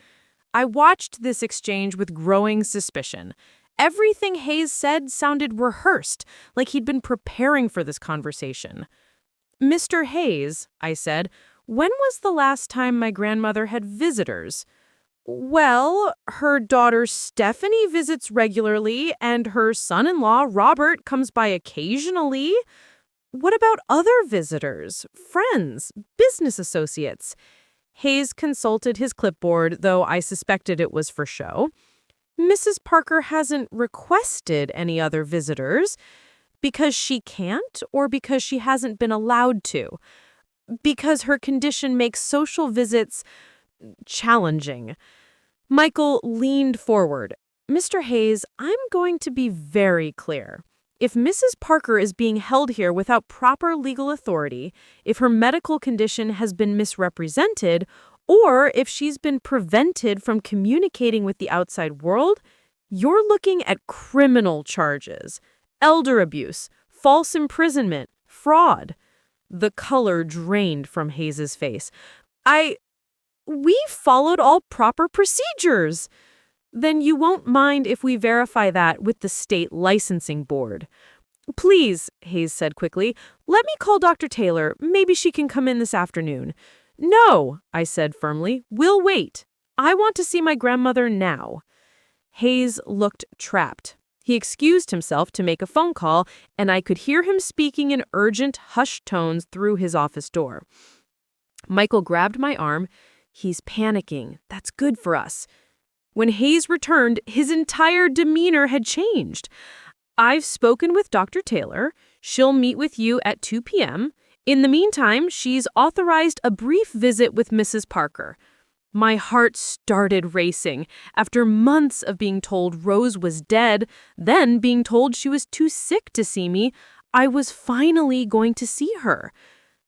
I watched this exchange with growing suspicion. Everything Hayes said sounded rehearsed, like he'd been preparing for this conversation. Mr. Hayes, I said, when was the last time my grandmother had visitors? Well, her daughter Stephanie visits regularly, and her son-in-law Robert comes by occasionally. What about other visitors, friends, business associates? Hayes consulted his clipboard, though I suspected it was for show. Mrs. Parker hasn't requested any other visitors. Because she can't, or because she hasn't been allowed to? Because her condition makes social visits challenging. Michael leaned forward. Mr. Hayes, I'm going to be very clear. If Mrs. Parker is being held here without proper legal authority, if her medical condition has been misrepresented, or if she's been prevented from communicating with the outside world, you're looking at criminal charges. Elder abuse, false imprisonment, fraud. The color drained from Hayes's face. We followed all proper procedures. Then you won't mind if we verify that with the state licensing board. Please, Hayes said quickly, let me call Dr. Taylor. Maybe she can come in this afternoon. No, I said firmly. We'll wait. I want to see my grandmother now. Hayes looked trapped. He excused himself to make a phone call, and I could hear him speaking in urgent, hushed tones through his office door. Michael grabbed my arm. He's panicking. That's good for us. When Hayes returned, his entire demeanor had changed. I've spoken with Dr. Taylor. She'll meet with you at 2 p.m. In the meantime, she's authorized a brief visit with Mrs. Parker. My heart started racing. After months of being told Rose was dead, then being told she was too sick to see me, I was finally going to see her.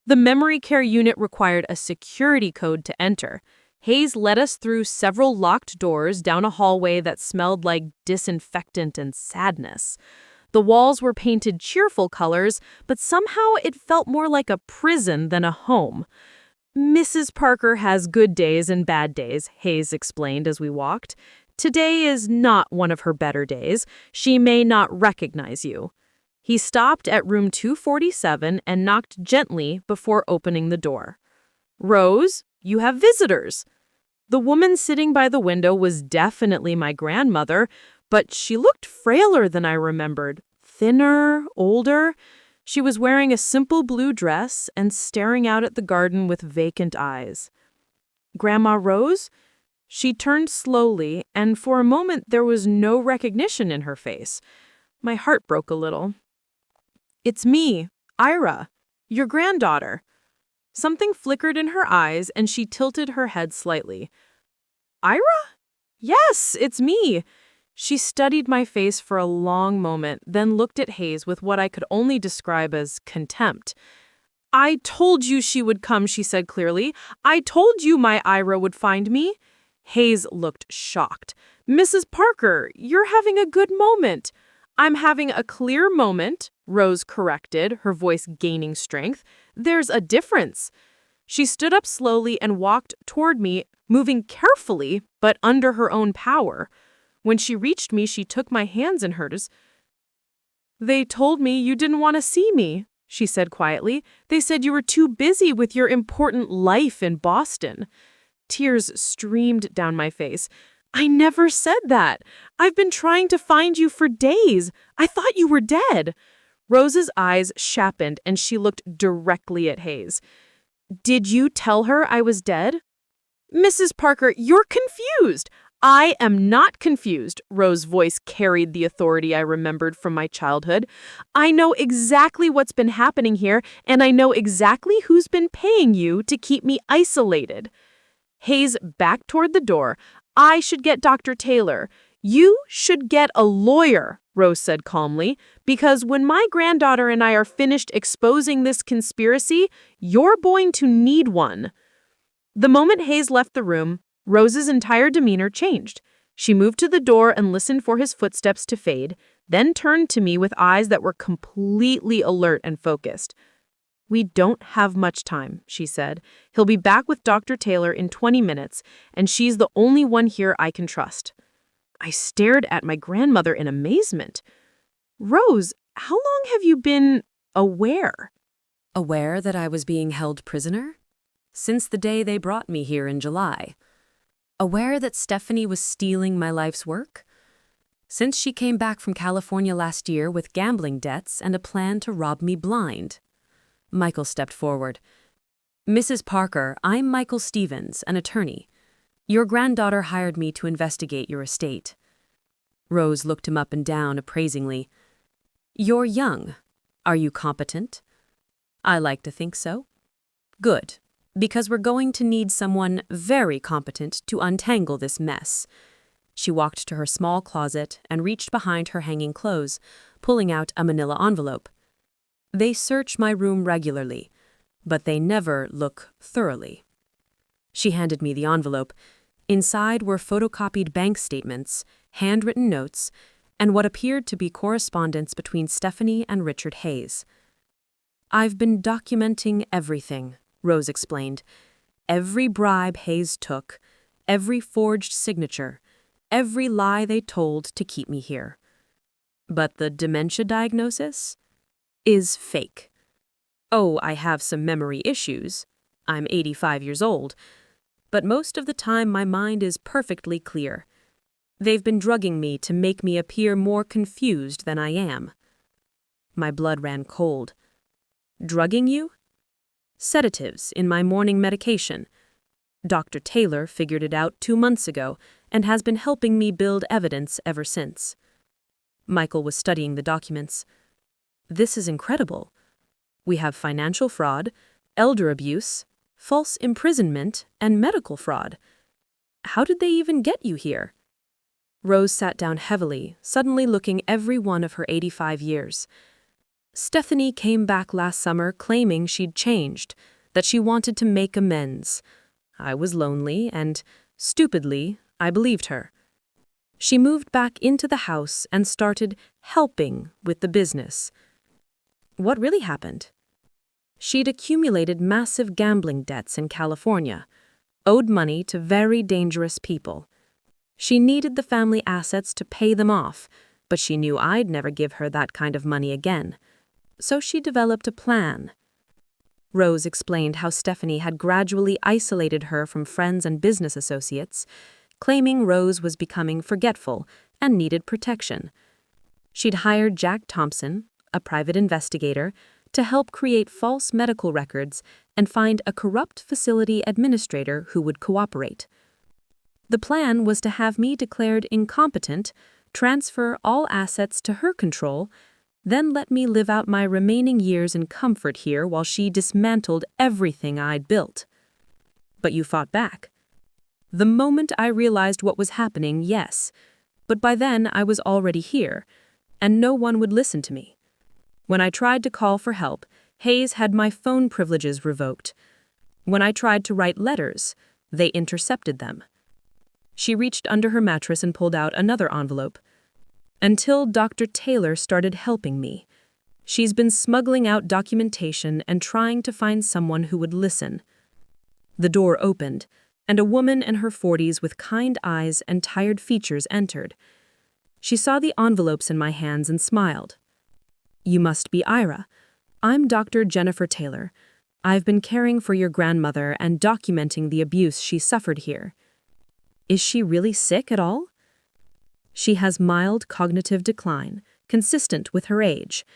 The memory care unit required a security code to enter. Hayes led us through several locked doors down a hallway that smelled like disinfectant and sadness. The walls were painted cheerful colors, but somehow it felt more like a prison than a home. Mrs. Parker has good days and bad days, Hayes explained as we walked. Today is not one of her better days. She may not recognize you. He stopped at room 247 and knocked gently before opening the door. Rose, you have visitors. The woman sitting by the window was definitely my grandmother, but she looked frailer than I remembered, thinner, older. She was wearing a simple blue dress and staring out at the garden with vacant eyes. Grandma Rose? She turned slowly, and for a moment there was no recognition in her face. My heart broke a little. It's me, Ira, your granddaughter. Something flickered in her eyes, and she tilted her head slightly. Ira? Yes, it's me. She studied my face for a long moment, then looked at Hayes with what I could only describe as contempt. I told you she would come, she said clearly. I told you my Ira would find me. Hayes looked shocked. Mrs. Parker, you're having a good moment. I'm having a clear moment, Rose corrected, her voice gaining strength. There's a difference. She stood up slowly and walked toward me, moving carefully, but under her own power. When she reached me, she took my hands in hers. They told me you didn't want to see me, she said quietly. They said you were too busy with your important life in Boston. Tears streamed down my face. I never said that. I've been trying to find you for days. I thought you were dead. Rose's eyes sharpened and she looked directly at Hayes. Did you tell her I was dead? Mrs. Parker, you're confused. I am not confused. Rose's voice carried the authority I remembered from my childhood. I know exactly what's been happening here, and I know exactly who's been paying you to keep me isolated. Hayes backed toward the door. I should get Dr. Taylor. You should get a lawyer, Rose said calmly, because when my granddaughter and I are finished exposing this conspiracy, you're going to need one. The moment Hayes left the room, Rose's entire demeanor changed. She moved to the door and listened for his footsteps to fade, then turned to me with eyes that were completely alert and focused. We don't have much time, she said. He'll be back with Dr. Taylor in 20 minutes, and she's the only one here I can trust. I stared at my grandmother in amazement. Rose, how long have you been aware? Aware that I was being held prisoner? Since the day they brought me here in July. Aware that Stephanie was stealing my life's work? Since she came back from California last year with gambling debts and a plan to rob me blind. Michael stepped forward. Mrs. Parker, I'm Michael Stevens, an attorney. Your granddaughter hired me to investigate your estate. Rose looked him up and down appraisingly. You're young. Are you competent? I like to think so. Good, because we're going to need someone very competent to untangle this mess. She walked to her small closet and reached behind her hanging clothes, pulling out a manila envelope. They search my room regularly, but they never look thoroughly. She handed me the envelope. Inside were photocopied bank statements, handwritten notes, and what appeared to be correspondence between Stephanie and Richard Hayes. I've been documenting everything, Rose explained. Every bribe Hayes took, every forged signature, every lie they told to keep me here. But the dementia diagnosis is fake. Oh, I have some memory issues. I'm 85 years old. But most of the time my mind is perfectly clear. They've been drugging me to make me appear more confused than I am. My blood ran cold. Drugging you? Sedatives in my morning medication. Dr. Taylor figured it out 2 months ago and has been helping me build evidence ever since. Michael was studying the documents. This is incredible. We have financial fraud, elder abuse, false imprisonment, and medical fraud. How did they even get you here? Rose sat down heavily, suddenly looking every one of her 85 years. Stephanie came back last summer claiming she'd changed, that she wanted to make amends. I was lonely, and, stupidly, I believed her. She moved back into the house and started helping with the business. What really happened? She'd accumulated massive gambling debts in California, owed money to very dangerous people. She needed the family assets to pay them off, but she knew I'd never give her that kind of money again. So she developed a plan. Rose explained how Stephanie had gradually isolated her from friends and business associates, claiming Rose was becoming forgetful and needed protection. She'd hired Jack Thompson, a private investigator, to help create false medical records and find a corrupt facility administrator who would cooperate. The plan was to have me declared incompetent, transfer all assets to her control, then let me live out my remaining years in comfort here while she dismantled everything I'd built. But you fought back. The moment I realized what was happening, yes, but by then I was already here, and no one would listen to me. When I tried to call for help, Hayes had my phone privileges revoked. When I tried to write letters, they intercepted them. She reached under her mattress and pulled out another envelope. Until Dr. Taylor started helping me. She's been smuggling out documentation and trying to find someone who would listen. The door opened, and a woman in her 40s with kind eyes and tired features entered. She saw the envelopes in my hands and smiled. "You must be Ira. I'm Dr. Jennifer Taylor. I've been caring for your grandmother and documenting the abuse she suffered here." "Is she really sick at all?" "She has mild cognitive decline, consistent with her age,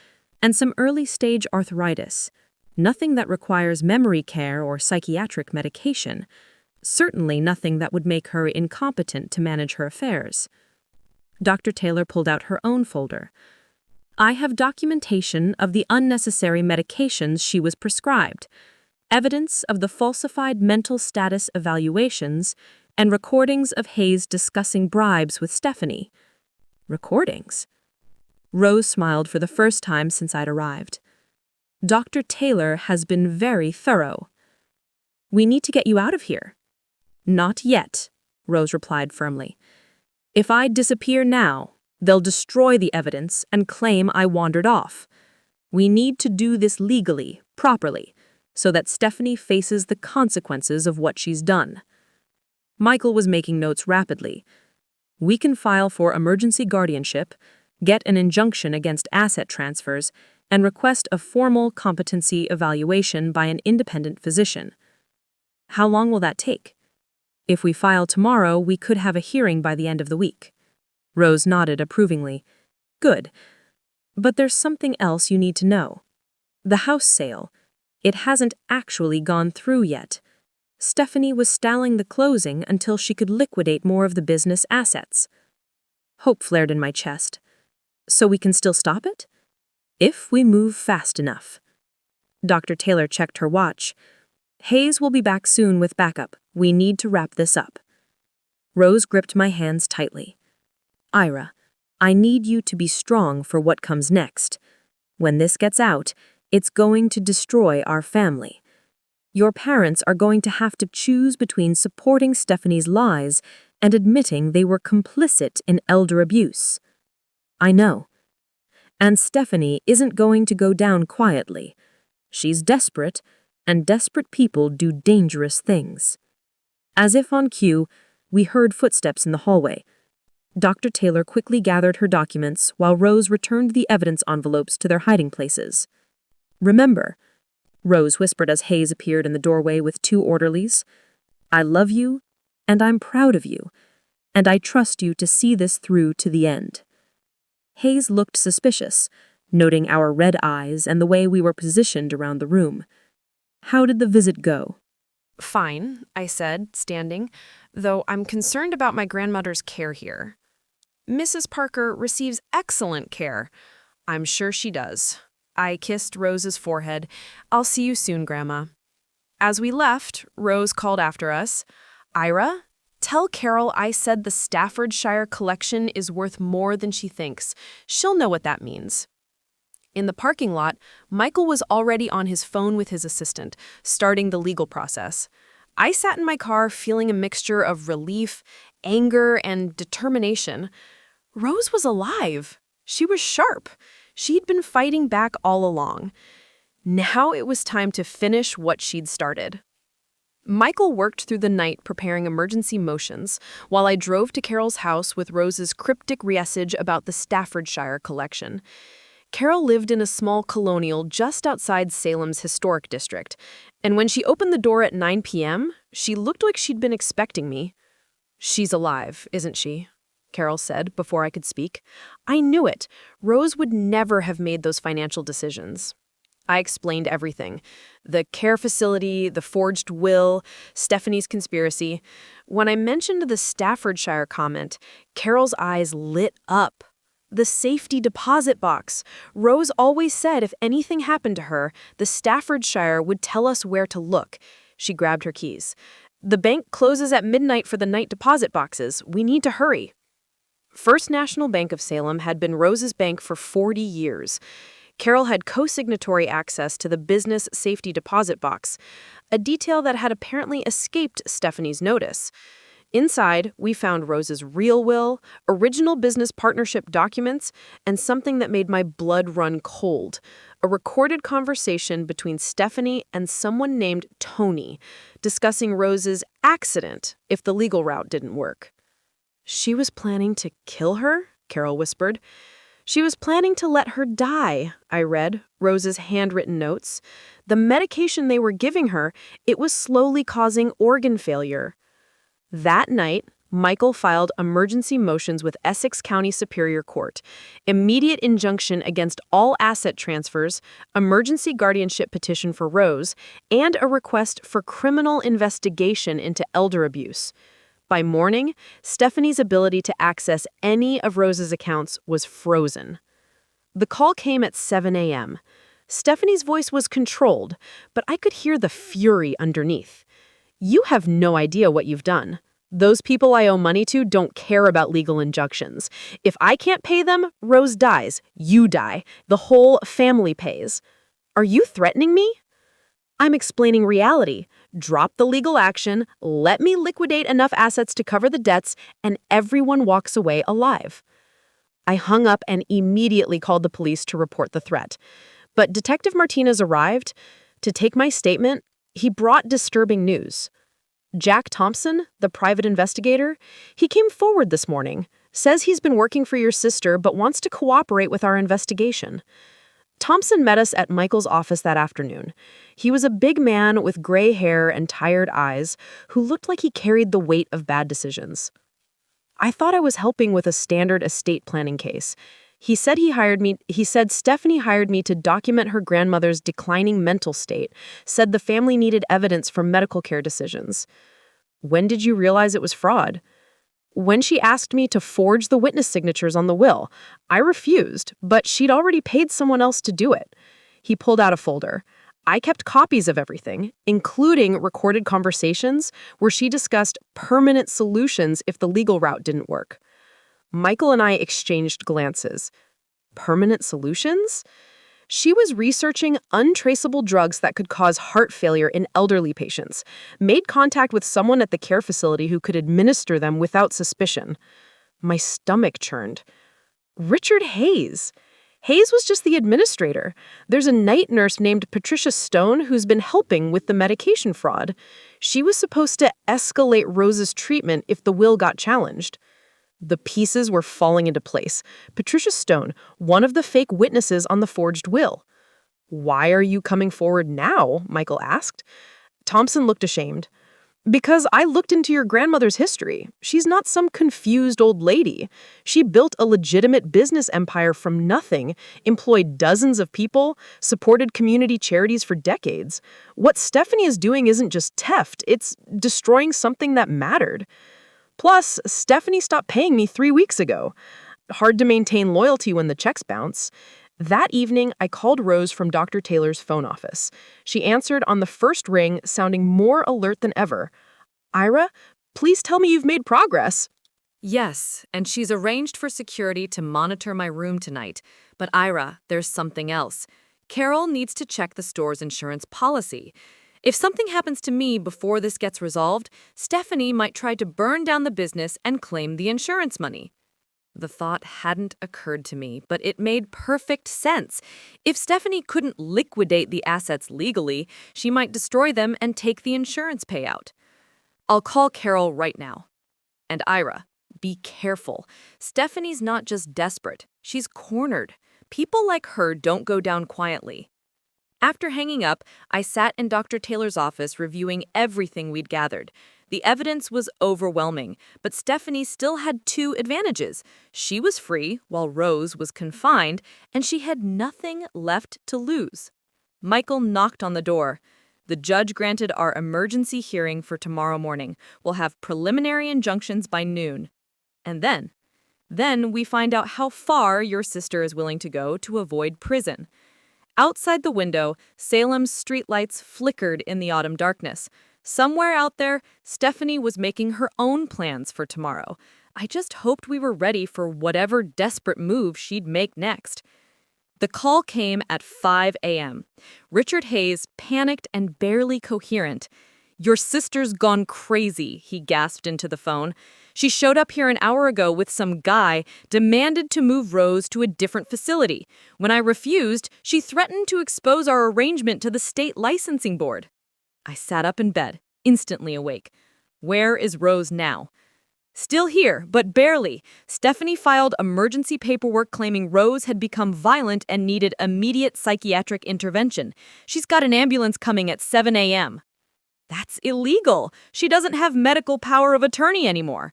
and some early-stage arthritis. Nothing that requires memory care or psychiatric medication. Certainly nothing that would make her incompetent to manage her affairs." Dr. Taylor pulled out her own folder. "I have documentation of the unnecessary medications she was prescribed, evidence of the falsified mental status evaluations, and recordings of Hayes discussing bribes with Stephanie." "Recordings?" Rose smiled for the first time since I'd arrived. "Dr. Taylor has been very thorough." "We need to get you out of here." "Not yet," Rose replied firmly. "If I disappear now, they'll destroy the evidence and claim I wandered off. We need to do this legally, properly, so that Stephanie faces the consequences of what she's done." Michael was making notes rapidly. "We can file for emergency guardianship, get an injunction against asset transfers, and request a formal competency evaluation by an independent physician." "How long will that take?" "If we file tomorrow, we could have a hearing by the end of the week." Rose nodded approvingly. "Good. But there's something else you need to know. The house sale. It hasn't actually gone through yet. Stephanie was stalling the closing until she could liquidate more of the business assets." Hope flared in my chest. "So we can still stop it?" "If we move fast enough." Dr. Taylor checked her watch. "Hayes will be back soon with backup. We need to wrap this up." Rose gripped my hands tightly. "Ira, I need you to be strong for what comes next. When this gets out, it's going to destroy our family. Your parents are going to have to choose between supporting Stephanie's lies and admitting they were complicit in elder abuse." "I know. And Stephanie isn't going to go down quietly. She's desperate, and desperate people do dangerous things." As if on cue, we heard footsteps in the hallway. Dr. Taylor quickly gathered her documents while Rose returned the evidence envelopes to their hiding places. "Remember," Rose whispered as Hayes appeared in the doorway with 2 orderlies, "I love you, and I'm proud of you, and I trust you to see this through to the end." Hayes looked suspicious, noting our red eyes and the way we were positioned around the room. "How did the visit go?" "Fine," I said, standing, "though I'm concerned about my grandmother's care here." "Mrs. Parker receives excellent care." "I'm sure she does." I kissed Rose's forehead. "I'll see you soon, Grandma." As we left, Rose called after us, "Ira, Tell Carol I said the Staffordshire collection is worth more than she thinks. She'll know what that means. In the parking lot, Michael was already on his phone with his assistant, starting the legal process. I sat in my car feeling a mixture of relief, anger, and determination. Rose was alive. She was sharp. She'd been fighting back all along. Now it was time to finish what she'd started. Michael worked through the night preparing emergency motions, while I drove to Carol's house with Rose's cryptic message about the Staffordshire collection. Carol lived in a small colonial just outside Salem's historic district, and when she opened the door at 9 p.m., she looked like she'd been expecting me. "She's alive, isn't she?" Carol said before I could speak. I knew it. Rose would never have made those financial decisions. I explained everything. The care facility, the forged will, Stephanie's conspiracy. When I mentioned the Staffordshire comment, Carol's eyes lit up. The safety deposit box. Rose always said if anything happened to her, the Staffordshire would tell us where to look. She grabbed her keys. "The bank closes at midnight for the night deposit boxes. We need to hurry." First National Bank of Salem had been Rose's bank for 40 years. Carol had co-signatory access to the business safety deposit box, a detail that had apparently escaped Stephanie's notice. Inside, we found Rose's real will, original business partnership documents, and something that made my blood run cold, a recorded conversation between Stephanie and someone named Tony, discussing Rose's accident if the legal route didn't work. "She was planning to kill her?" Carol whispered. "She was planning to let her die," I read, Rose's handwritten notes. The medication they were giving her, it was slowly causing organ failure. That night, Michael filed emergency motions with Essex County Superior Court, immediate injunction against all asset transfers, emergency guardianship petition for Rose, and a request for criminal investigation into elder abuse. By morning, Stephanie's ability to access any of Rose's accounts was frozen. The call came at 7 a.m. Stephanie's voice was controlled, but I could hear the fury underneath. "You have no idea what you've done. Those people I owe money to don't care about legal injunctions. If I can't pay them, Rose dies. You die. The whole family pays. Are you threatening me?" "I'm explaining reality. Drop the legal action, let me liquidate enough assets to cover the debts, and everyone walks away alive." I hung up and immediately called the police to report the threat. But Detective Martinez arrived. To take my statement, he brought disturbing news. Jack Thompson, the private investigator, he came forward this morning, says he's been working for your sister but wants to cooperate with our investigation. Thompson met us at Michael's office that afternoon. He was a big man with gray hair and tired eyes who looked like he carried the weight of bad decisions. I thought I was helping with a standard estate planning case. He said Stephanie hired me to document her grandmother's declining mental state, said the family needed evidence for medical care decisions. "When did you realize it was fraud?" "When she asked me to forge the witness signatures on the will. I refused, but she'd already paid someone else to do it." He pulled out a folder. I kept copies of everything, including recorded conversations where she discussed permanent solutions if the legal route didn't work. Michael and I exchanged glances. Permanent solutions? She was researching untraceable drugs that could cause heart failure in elderly patients, made contact with someone at the care facility who could administer them without suspicion. My stomach churned. Richard Hayes. Hayes was just the administrator. There's a night nurse named Patricia Stone who's been helping with the medication fraud. She was supposed to escalate Rose's treatment if the will got challenged. The pieces were falling into place. Patricia Stone, one of the fake witnesses on the forged will. "Why are you coming forward now?" Michael asked. Thompson looked ashamed. "Because I looked into your grandmother's history. She's not some confused old lady. She built a legitimate business empire from nothing, employed dozens of people, supported community charities for decades. What Stephanie is doing isn't just theft, it's destroying something that mattered. Plus, Stephanie stopped paying me 3 weeks ago. Hard to maintain loyalty when the checks bounce." That evening, I called Rose from Dr. Taylor's phone office. She answered on the first ring, sounding more alert than ever. "Ira, Please tell me you've made progress. Yes, and she's arranged for security to monitor my room tonight. But Ira, there's something else. Carol needs to check the store's insurance policy. If something happens to me before this gets resolved, Stephanie might try to burn down the business and claim the insurance money. The thought hadn't occurred to me, but it made perfect sense. If Stephanie couldn't liquidate the assets legally, she might destroy them and take the insurance payout. I'll call Carol right now. And Ira, be careful. Stephanie's not just desperate, she's cornered. People like her don't go down quietly. After hanging up, I sat in Dr. Taylor's office reviewing everything we'd gathered. The evidence was overwhelming, but Stephanie still had two advantages. She was free, while Rose was confined, and she had nothing left to lose. Michael knocked on the door. The judge granted our emergency hearing for tomorrow morning. We'll have preliminary injunctions by noon. And then we find out how far your sister is willing to go to avoid prison. Outside the window, Salem's streetlights flickered in the autumn darkness. Somewhere out there, Stephanie was making her own plans for tomorrow. I just hoped we were ready for whatever desperate move she'd make next. The call came at 5 a.m. Richard Hayes, panicked and barely coherent. "Your sister's gone crazy," he gasped into the phone. "She showed up here an hour ago with some guy, demanded to move Rose to a different facility. When I refused, she threatened to expose our arrangement to the state licensing board." I sat up in bed, instantly awake. Where is Rose now? "Still here, but barely. Stephanie filed emergency paperwork claiming Rose had become violent and needed immediate psychiatric intervention. She's got an ambulance coming at 7 a.m. That's illegal. She doesn't have medical power of attorney anymore.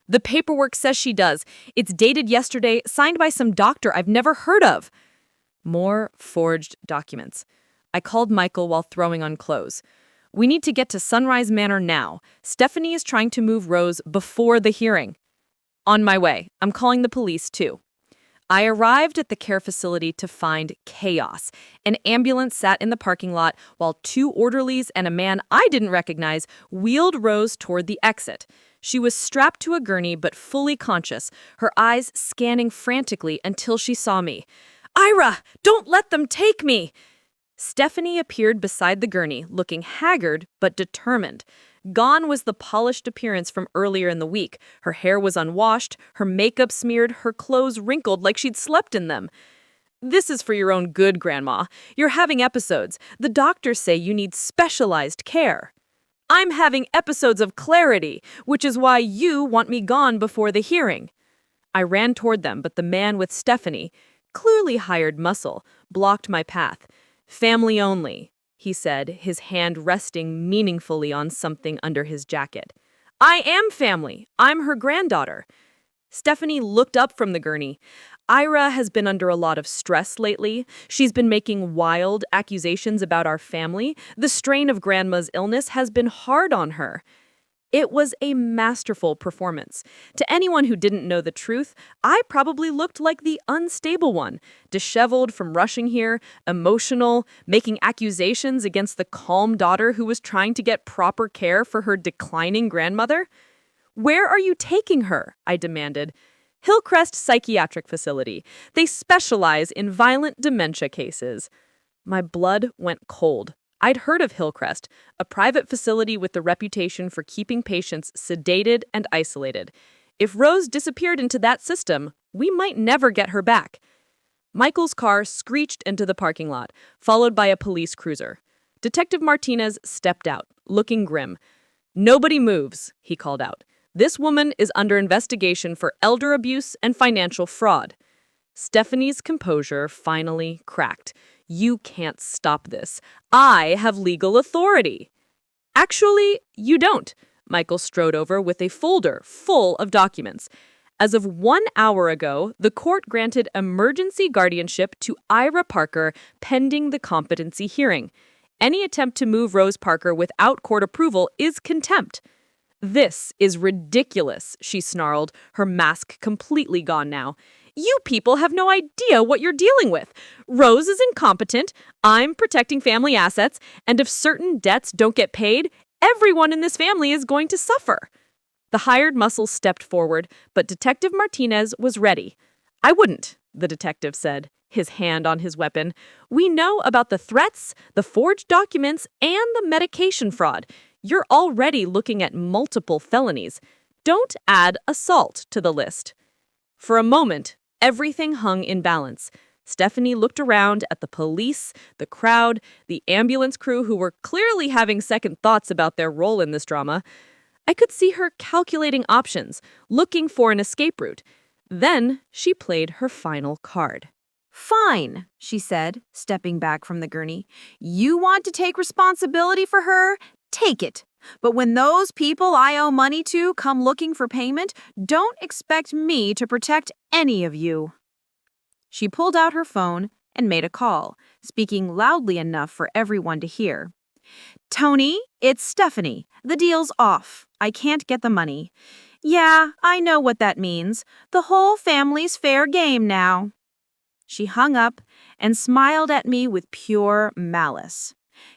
The paperwork says she does. It's dated yesterday, signed by some doctor I've never heard of. More forged documents. I called Michael while throwing on clothes. "We need to get to Sunrise Manor now. Stephanie is trying to move Rose before the hearing." "On my way. I'm calling the police, too." I arrived at the care facility to find chaos. An ambulance sat in the parking lot while two orderlies and a man I didn't recognize wheeled Rose toward the exit. She was strapped to a gurney but fully conscious, her eyes scanning frantically until she saw me. "Ira, don't let them take me!" Stephanie appeared beside the gurney, looking haggard but determined. Gone was the polished appearance from earlier in the week. Her hair was unwashed, her makeup smeared, her clothes wrinkled like she'd slept in them. "This is for your own good, Grandma. You're having episodes. The doctors say you need specialized care." "I'm having episodes of clarity, which is why you want me gone before the hearing." I ran toward them, but the man with Stephanie, clearly hired muscle, blocked my path. "Family only," he said, his hand resting meaningfully on something under his jacket. "I am family. I'm her granddaughter." Stephanie looked up from the gurney. "Ira has been under a lot of stress lately. She's been making wild accusations about our family. The strain of Grandma's illness has been hard on her." It was a masterful performance. To anyone who didn't know the truth, I probably looked like the unstable one, disheveled from rushing here, emotional, making accusations against the calm daughter who was trying to get proper care for her declining grandmother. "Where are you taking her?" I demanded. "Hillcrest Psychiatric Facility. They specialize in violent dementia cases." My blood went cold. I'd heard of Hillcrest, a private facility with the reputation for keeping patients sedated and isolated. If Rose disappeared into that system, we might never get her back. Michael's car screeched into the parking lot, followed by a police cruiser. Detective Martinez stepped out, looking grim. "Nobody moves," he called out. "This woman is under investigation for elder abuse and financial fraud." Stephanie's composure finally cracked. "You can't stop this. I have legal authority." "Actually, you don't." Michael strode over with a folder full of documents. As of 1 hour ago, the court granted emergency guardianship to Aira Parker pending the competency hearing. Any attempt to move Rose Parker without court approval is contempt. "This is ridiculous," she snarled, her mask completely gone now. "You people have no idea what you're dealing with. Rose is incompetent, I'm protecting family assets, and if certain debts don't get paid, everyone in this family is going to suffer." The hired muscle stepped forward, but Detective Martinez was ready. "I wouldn't," the detective said, his hand on his weapon. "We know about the threats, the forged documents, and the medication fraud. You're already looking at multiple felonies. Don't add assault to the list." For a moment, everything hung in balance. Stephanie looked around at the police, the crowd, the ambulance crew who were clearly having second thoughts about their role in this drama. I could see her calculating options, looking for an escape route. Then she played her final card. "Fine," she said, stepping back from the gurney. "You want to take responsibility for her? Take it. But when those people I owe money to come looking for payment, don't expect me to protect any of you." She pulled out her phone and made a call, speaking loudly enough for everyone to hear. "Tony, it's Stephanie. The deal's off. I can't get the money. Yeah, I know what that means. The whole family's fair game now." She hung up and smiled at me with pure malice.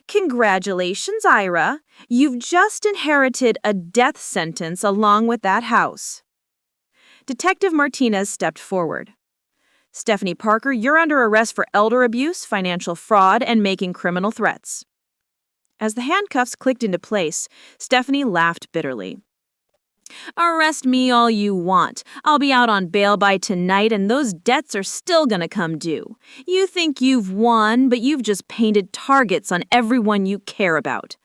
"Congratulations, Ira. You've just inherited a death sentence along with that house." Detective Martinez stepped forward. "Stephanie Parker, you're under arrest for elder abuse, financial fraud, and making criminal threats." As the handcuffs clicked into place, Stephanie laughed bitterly. "Arrest me all you want. I'll be out on bail by tonight and those debts are still gonna come due. You think you've won, but you've just painted targets on everyone you care about."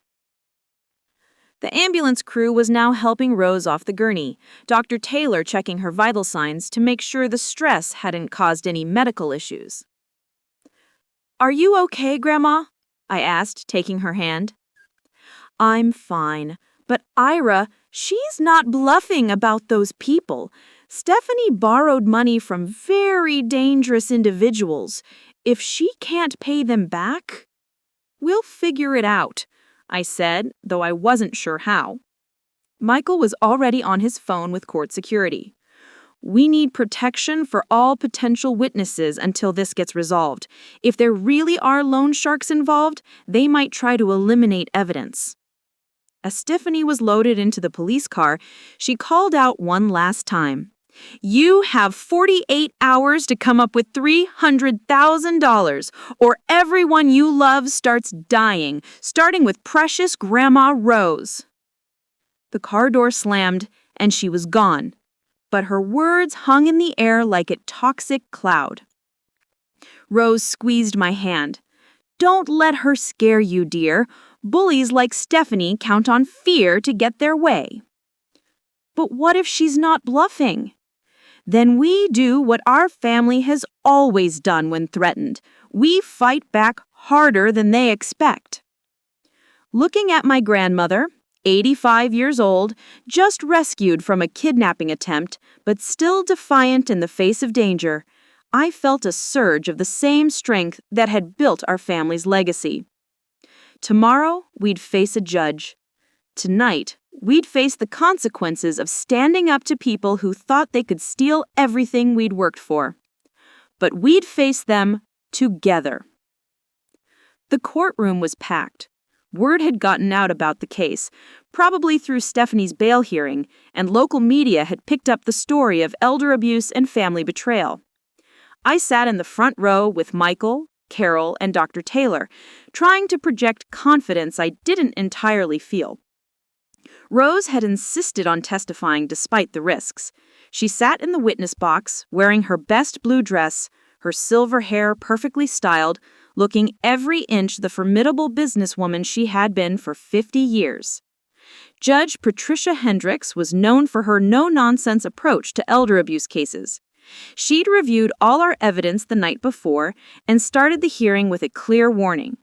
The ambulance crew was now helping Rose off the gurney, Dr. Taylor checking her vital signs to make sure the stress hadn't caused any medical issues. "Are you okay, Grandma?" I asked, taking her hand. "I'm fine. But Ira, she's not bluffing about those people. Stephanie borrowed money from very dangerous individuals. If she can't pay them back, we'll figure it out," I said, though I wasn't sure how. Michael was already on his phone with court security. "We need protection for all potential witnesses until this gets resolved. If there really are loan sharks involved, they might try to eliminate evidence." As Stephanie was loaded into the police car, she called out one last time. "You have 48 hours to come up with $300,000, or everyone you love starts dying, starting with precious Grandma Rose." The car door slammed, and she was gone, but her words hung in the air like a toxic cloud. Rose squeezed my hand. "Don't let her scare you, dear. Bullies like Stephanie count on fear to get their way." "But what if she's not bluffing?" "Then we do what our family has always done when threatened. We fight back harder than they expect." Looking at my grandmother, 85 years old, just rescued from a kidnapping attempt, but still defiant in the face of danger, I felt a surge of the same strength that had built our family's legacy. Tomorrow, we'd face a judge. Tonight, we'd face the consequences of standing up to people who thought they could steal everything we'd worked for. But we'd face them together. The courtroom was packed. Word had gotten out about the case, probably through Stephanie's bail hearing, and local media had picked up the story of elder abuse and family betrayal. I sat in the front row with Michael, Carol, and Dr. Taylor, trying to project confidence I didn't entirely feel. Rose had insisted on testifying despite the risks. She sat in the witness box, wearing her best blue dress, her silver hair perfectly styled, looking every inch the formidable businesswoman she had been for 50 years. Judge Patricia Hendricks was known for her no-nonsense approach to elder abuse cases. She'd reviewed all our evidence the night before and started the hearing with a clear warning.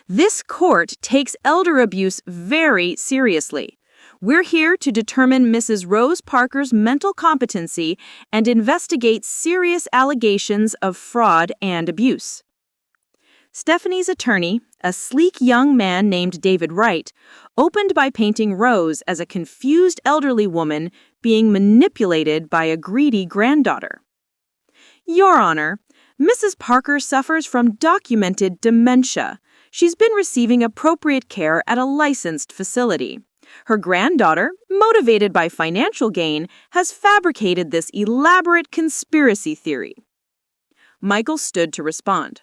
"This court takes elder abuse very seriously. We're here to determine Mrs. Rose Parker's mental competency and investigate serious allegations of fraud and abuse." Stephanie's attorney, a sleek young man named David Wright, opened by painting Rose as a confused elderly woman being manipulated by a greedy granddaughter. "Your Honor, Mrs. Parker suffers from documented dementia. She's been receiving appropriate care at a licensed facility. Her granddaughter, motivated by financial gain, has fabricated this elaborate conspiracy theory. Michael stood to respond.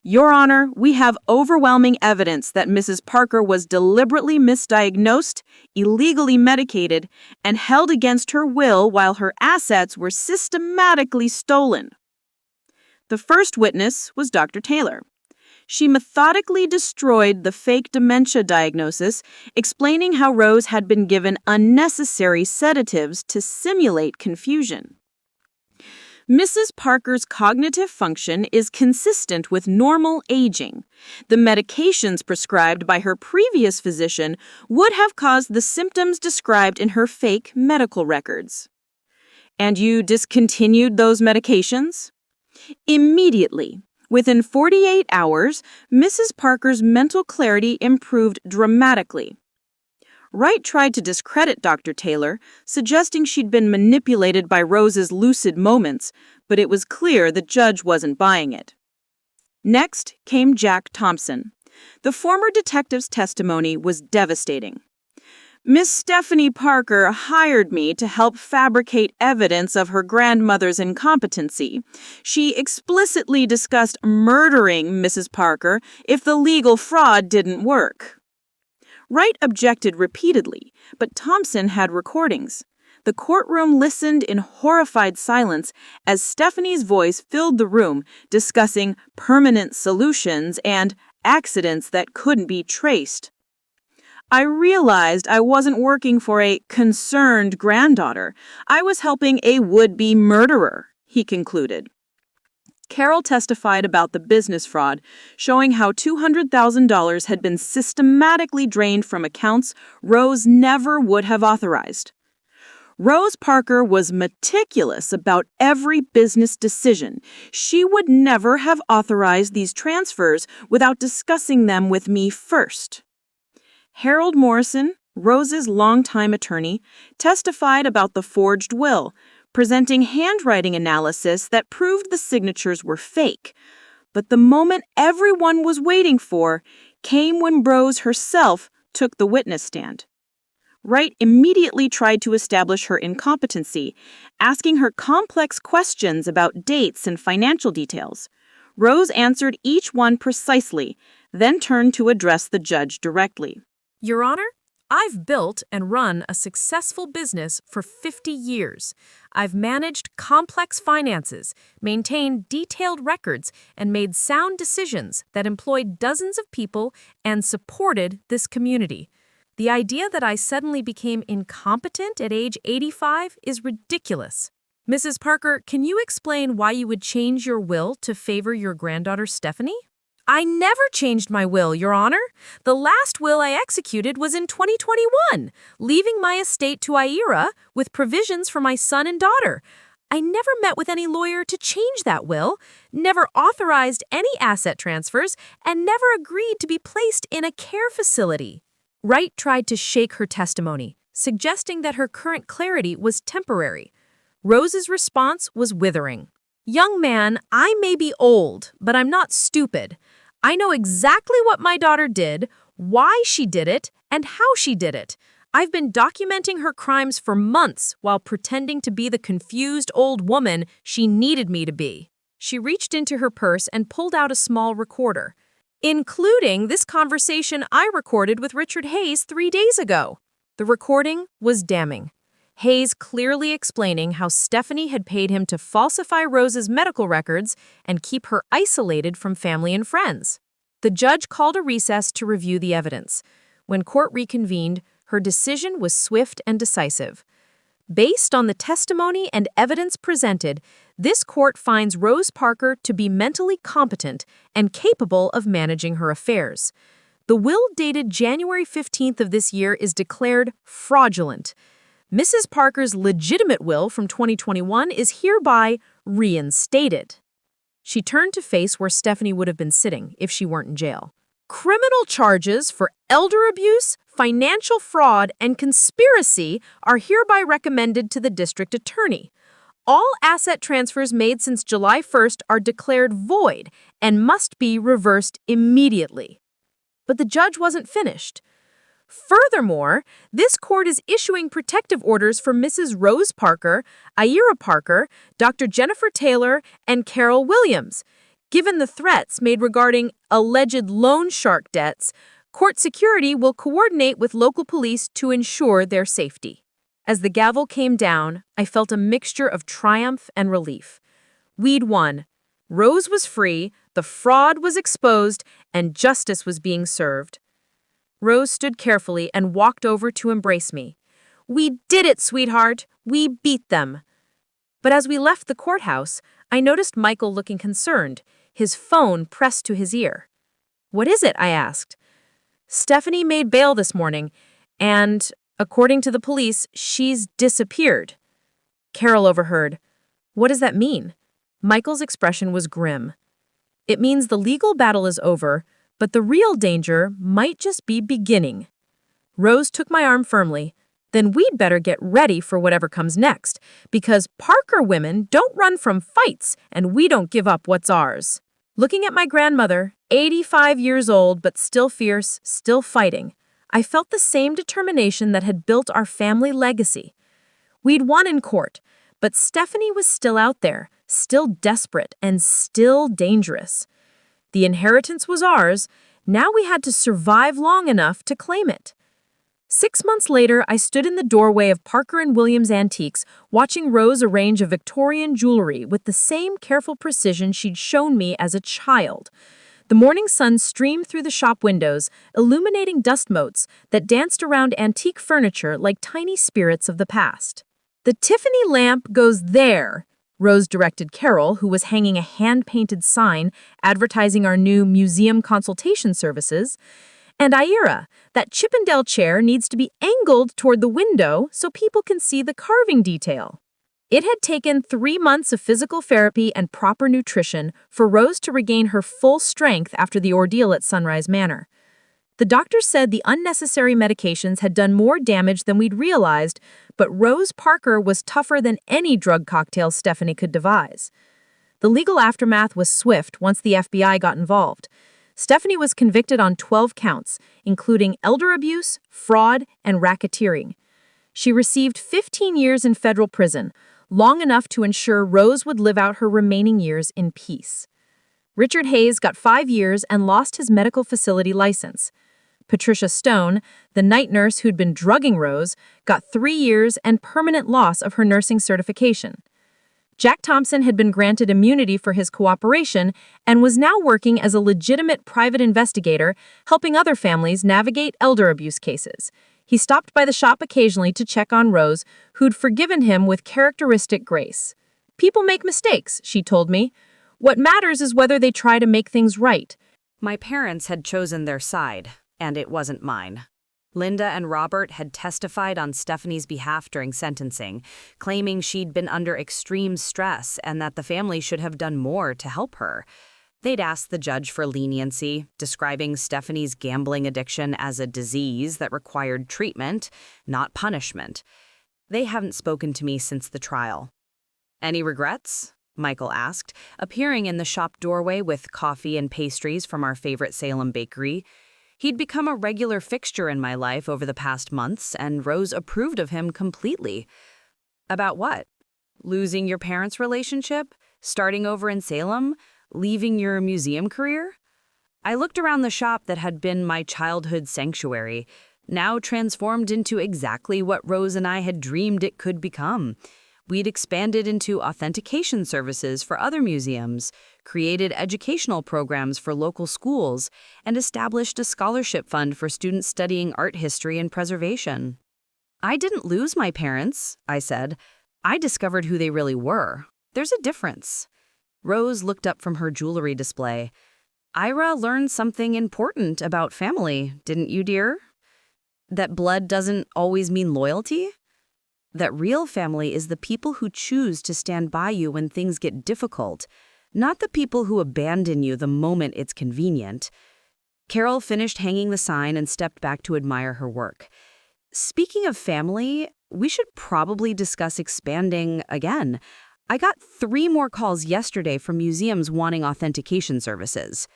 Your Honor, we have overwhelming evidence that Mrs. Parker was deliberately misdiagnosed, illegally medicated, and held against her will while her assets were systematically stolen. The first witness was Dr. Taylor. She methodically destroyed the fake dementia diagnosis, explaining how Rose had been given unnecessary sedatives to simulate confusion. Mrs. Parker's cognitive function is consistent with normal aging. The medications prescribed by her previous physician would have caused the symptoms described in her fake medical records. And you discontinued those medications? Immediately. Within 48 hours, Mrs. Parker's mental clarity improved dramatically. Wright tried to discredit Dr. Taylor, suggesting she'd been manipulated by Rose's lucid moments, but it was clear the judge wasn't buying it. Next came Jack Thompson. The former detective's testimony was devastating. Miss Stephanie Parker hired me to help fabricate evidence of her grandmother's incompetency. She explicitly discussed murdering Mrs. Parker if the legal fraud didn't work. Wright objected repeatedly, but Thompson had recordings. The courtroom listened in horrified silence as Stephanie's voice filled the room, discussing permanent solutions and accidents that couldn't be traced. I realized I wasn't working for a concerned granddaughter. I was helping a would-be murderer, he concluded. Carol testified about the business fraud, showing how $200,000 had been systematically drained from accounts Rose never would have authorized. Rose Parker was meticulous about every business decision. She would never have authorized these transfers without discussing them with me first. Harold Morrison, Rose's longtime attorney, testified about the forged will, presenting handwriting analysis that proved the signatures were fake. But the moment everyone was waiting for came when Rose herself took the witness stand. Wright immediately tried to establish her incompetency, asking her complex questions about dates and financial details. Rose answered each one precisely, then turned to address the judge directly. Your Honor, I've built and run a successful business for 50 years. I've managed complex finances, maintained detailed records, and made sound decisions that employed dozens of people and supported this community. The idea that I suddenly became incompetent at age 85 is ridiculous. Mrs. Parker, can you explain why you would change your will to favor your granddaughter Stephanie? I never changed my will, Your Honor. The last will I executed was in 2021, leaving my estate to Aira with provisions for my son and daughter. I never met with any lawyer to change that will, never authorized any asset transfers, and never agreed to be placed in a care facility. Wright tried to shake her testimony, suggesting that her current clarity was temporary. Rose's response was withering. Young man, I may be old, but I'm not stupid. I know exactly what my daughter did, why she did it, and how she did it. I've been documenting her crimes for months while pretending to be the confused old woman she needed me to be. She reached into her purse and pulled out a small recorder, including this conversation I recorded with Richard Hayes 3 days ago. The recording was damning. Hayes clearly explaining how Stephanie had paid him to falsify Rose's medical records and keep her isolated from family and friends. The judge called a recess to review the evidence. When court reconvened, her decision was swift and decisive. Based on the testimony and evidence presented, this court finds Rose Parker to be mentally competent and capable of managing her affairs. The will dated January 15th of this year is declared fraudulent. Mrs. Parker's legitimate will from 2021 is hereby reinstated. She turned to face where Stephanie would have been sitting if she weren't in jail. Criminal charges for elder abuse, financial fraud, and conspiracy are hereby recommended to the district attorney. All asset transfers made since July 1st are declared void and must be reversed immediately. But the judge wasn't finished. Furthermore, this court is issuing protective orders for Mrs. Rose Parker, Aira Parker, Dr. Jennifer Taylor, and Carol Williams. Given the threats made regarding alleged loan shark debts, court security will coordinate with local police to ensure their safety. As the gavel came down, I felt a mixture of triumph and relief. We'd won. Rose was free, the fraud was exposed, and justice was being served. Rose stood carefully and walked over to embrace me. "We did it, sweetheart. We beat them." But as we left the courthouse, I noticed Michael looking concerned, his phone pressed to his ear. "What is it?" I asked. "Stephanie made bail this morning, and, according to the police, she's disappeared." Carol overheard. "What does that mean?" Michael's expression was grim. "It means the legal battle is over, but the real danger might just be beginning." Rose took my arm firmly. "Then we'd better get ready for whatever comes next, because Parker women don't run from fights, and we don't give up what's ours." Looking at my grandmother, 85 years old but still fierce, still fighting, I felt the same determination that had built our family legacy. We'd won in court, but Stephanie was still out there, still desperate and still dangerous. The inheritance was ours. Now we had to survive long enough to claim it. 6 months later, I stood in the doorway of Parker & Williams Antiques, watching Rose arrange a Victorian jewelry with the same careful precision she'd shown me as a child. The morning sun streamed through the shop windows, illuminating dust motes that danced around antique furniture like tiny spirits of the past. "The Tiffany lamp goes there," Rose directed Carol, who was hanging a hand-painted sign advertising our new museum consultation services. "And Aira, that Chippendale chair needs to be angled toward the window so people can see the carving detail." It had taken 3 months of physical therapy and proper nutrition for Rose to regain her full strength after the ordeal at Sunrise Manor. The doctor said the unnecessary medications had done more damage than we'd realized, but Rose Parker was tougher than any drug cocktail Stephanie could devise. The legal aftermath was swift once the FBI got involved. Stephanie was convicted on 12 counts, including elder abuse, fraud, and racketeering. She received 15 years in federal prison, long enough to ensure Rose would live out her remaining years in peace. Richard Hayes got 5 years and lost his medical facility license. Patricia Stone, the night nurse who'd been drugging Rose, got 3 years and permanent loss of her nursing certification. Jack Thompson had been granted immunity for his cooperation and was now working as a legitimate private investigator, helping other families navigate elder abuse cases. He stopped by the shop occasionally to check on Rose, who'd forgiven him with characteristic grace. "People make mistakes," she told me. "What matters is whether they try to make things right." My parents had chosen their side, and it wasn't mine. Linda and Robert had testified on Stephanie's behalf during sentencing, claiming she'd been under extreme stress and that the family should have done more to help her. They'd asked the judge for leniency, describing Stephanie's gambling addiction as a disease that required treatment, not punishment. They hadn't spoken to me since the trial. "Any regrets?" Michael asked, appearing in the shop doorway with coffee and pastries from our favorite Salem bakery. He'd become a regular fixture in my life over the past months, and Rose approved of him completely. "About what? Losing your parents' relationship? Starting over in Salem? Leaving your museum career?" I looked around the shop that had been my childhood sanctuary, now transformed into exactly what Rose and I had dreamed it could become. We'd expanded into authentication services for other museums, created educational programs for local schools, and established a scholarship fund for students studying art history and preservation. "I didn't lose my parents," I said. "I discovered who they really were. There's a difference." Rose looked up from her jewelry display. "Ira learned something important about family, didn't you, dear? That blood doesn't always mean loyalty? That real family is the people who choose to stand by you when things get difficult, not the people who abandon you the moment it's convenient." Carol finished hanging the sign and stepped back to admire her work. "Speaking of family, we should probably discuss expanding again. I got 3 more calls yesterday from museums wanting authentication services."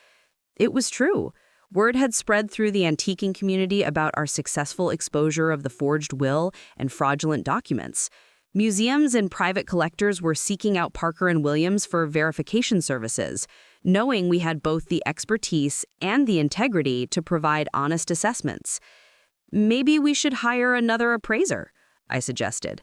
It was true. Word had spread through the antiquing community about our successful exposure of the forged will and fraudulent documents. Museums and private collectors were seeking out Parker and Williams for verification services, knowing we had both the expertise and the integrity to provide honest assessments. Maybe we should hire another appraiser, I suggested.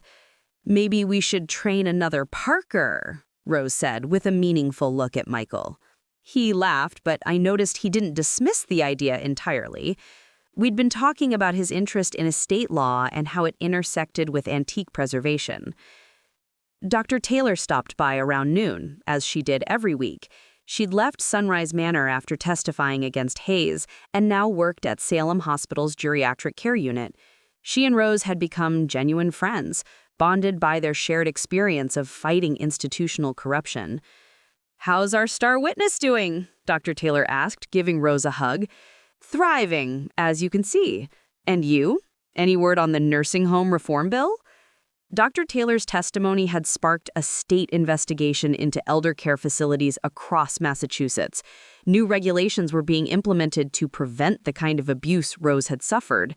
Maybe we should train another Parker, Rose said with a meaningful look at Michael. He laughed, but I noticed he didn't dismiss the idea entirely. We'd been talking about his interest in estate law and how it intersected with antique preservation. Dr. Taylor stopped by around noon, as she did every week. She'd left Sunrise Manor after testifying against Hayes and now worked at Salem Hospital's geriatric care unit. She and Rose had become genuine friends, bonded by their shared experience of fighting institutional corruption. "How's our star witness doing?" Dr. Taylor asked, giving Rose a hug. "Thriving, as you can see. And you? Any word on the nursing home reform bill?" Dr. Taylor's testimony had sparked a state investigation into elder care facilities across Massachusetts. New regulations were being implemented to prevent the kind of abuse Rose had suffered.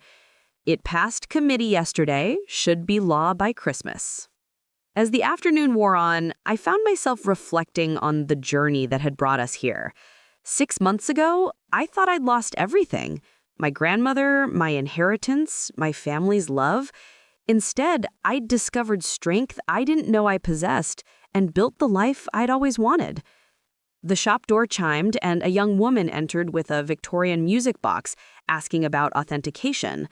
It passed committee yesterday, should be law by Christmas. As the afternoon wore on, I found myself reflecting on the journey that had brought us here. 6 months ago, I thought I'd lost everything. My grandmother, my inheritance, my family's love. Instead, I'd discovered strength I didn't know I possessed and built the life I'd always wanted. The shop door chimed and a young woman entered with a Victorian music box asking about authentication.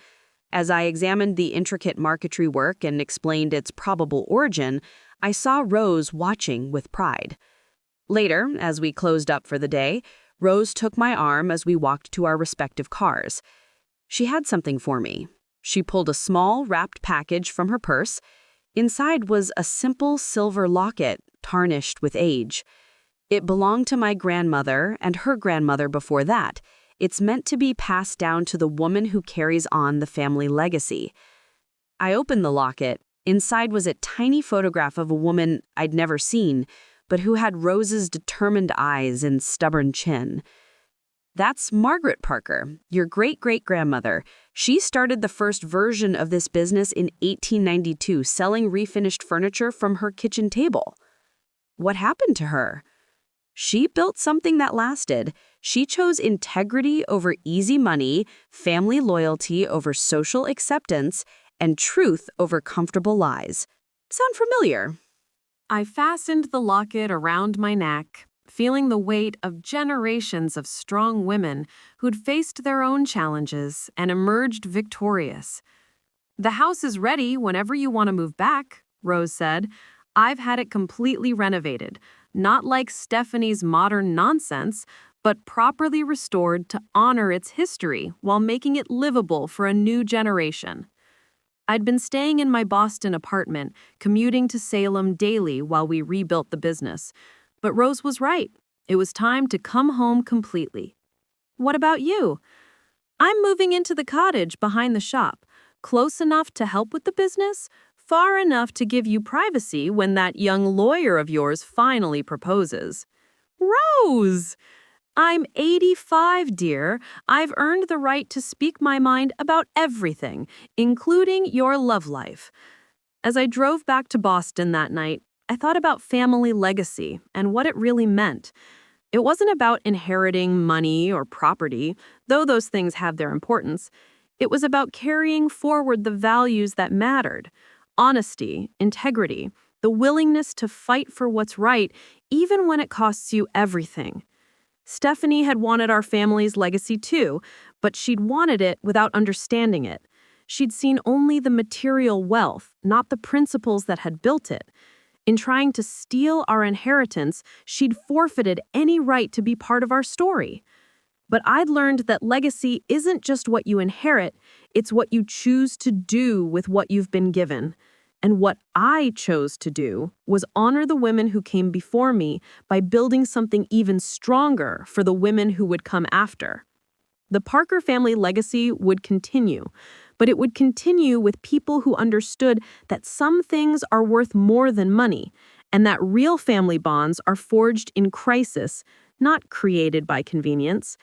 As I examined the intricate marquetry work and explained its probable origin, I saw Rose watching with pride. Later, as we closed up for the day, Rose took my arm as we walked to our respective cars. She had something for me. She pulled a small, wrapped package from her purse. Inside was a simple silver locket, tarnished with age. It belonged to my grandmother and her grandmother before that. It's meant to be passed down to the woman who carries on the family legacy. I opened the locket. Inside was a tiny photograph of a woman I'd never seen, but who had Rose's determined eyes and stubborn chin. "That's Margaret Parker, your great-great-grandmother. She started the first version of this business in 1892, selling refinished furniture from her kitchen table." What happened to her? She built something that lasted. She chose integrity over easy money, family loyalty over social acceptance, and truth over comfortable lies. Sound familiar? I fastened the locket around my neck, feeling the weight of generations of strong women who'd faced their own challenges and emerged victorious. "The house is ready whenever you want to move back," Rose said. "I've had it completely renovated, not like Stephanie's modern nonsense, but properly restored to honor its history while making it livable for a new generation." I'd been staying in my Boston apartment, commuting to Salem daily while we rebuilt the business. But Rose was right. It was time to come home completely. "What about you?" "I'm moving into the cottage behind the shop, close enough to help with the business, far enough to give you privacy when that young lawyer of yours finally proposes." "Rose! I'm 85, dear. I've earned the right to speak my mind about everything, including your love life." As I drove back to Boston that night, I thought about family legacy and what it really meant. It wasn't about inheriting money or property, though those things have their importance. It was about carrying forward the values that mattered: honesty, integrity, the willingness to fight for what's right, even when it costs you everything. Stephanie had wanted our family's legacy too, but she'd wanted it without understanding it. She'd seen only the material wealth, not the principles that had built it. In trying to steal our inheritance, she'd forfeited any right to be part of our story. But I'd learned that legacy isn't just what you inherit, it's what you choose to do with what you've been given. And what I chose to do was honor the women who came before me by building something even stronger for the women who would come after. The Parker family legacy would continue, but it would continue with people who understood that some things are worth more than money, and that real family bonds are forged in crisis, not created by convenience.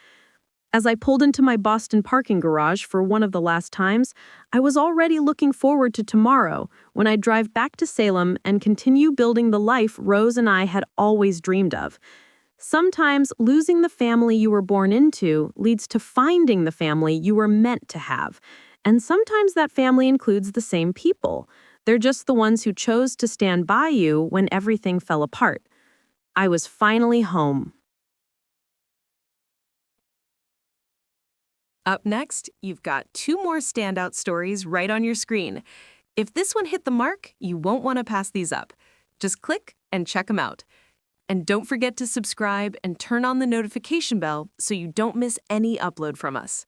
As I pulled into my Boston parking garage for one of the last times, I was already looking forward to tomorrow when I'd drive back to Salem and continue building the life Rose and I had always dreamed of. Sometimes losing the family you were born into leads to finding the family you were meant to have. And sometimes that family includes the same people. They're just the ones who chose to stand by you when everything fell apart. I was finally home. Up next, you've got 2 more standout stories right on your screen. If this one hit the mark, you won't want to pass these up. Just click and check them out. And don't forget to subscribe and turn on the notification bell so you don't miss any upload from us.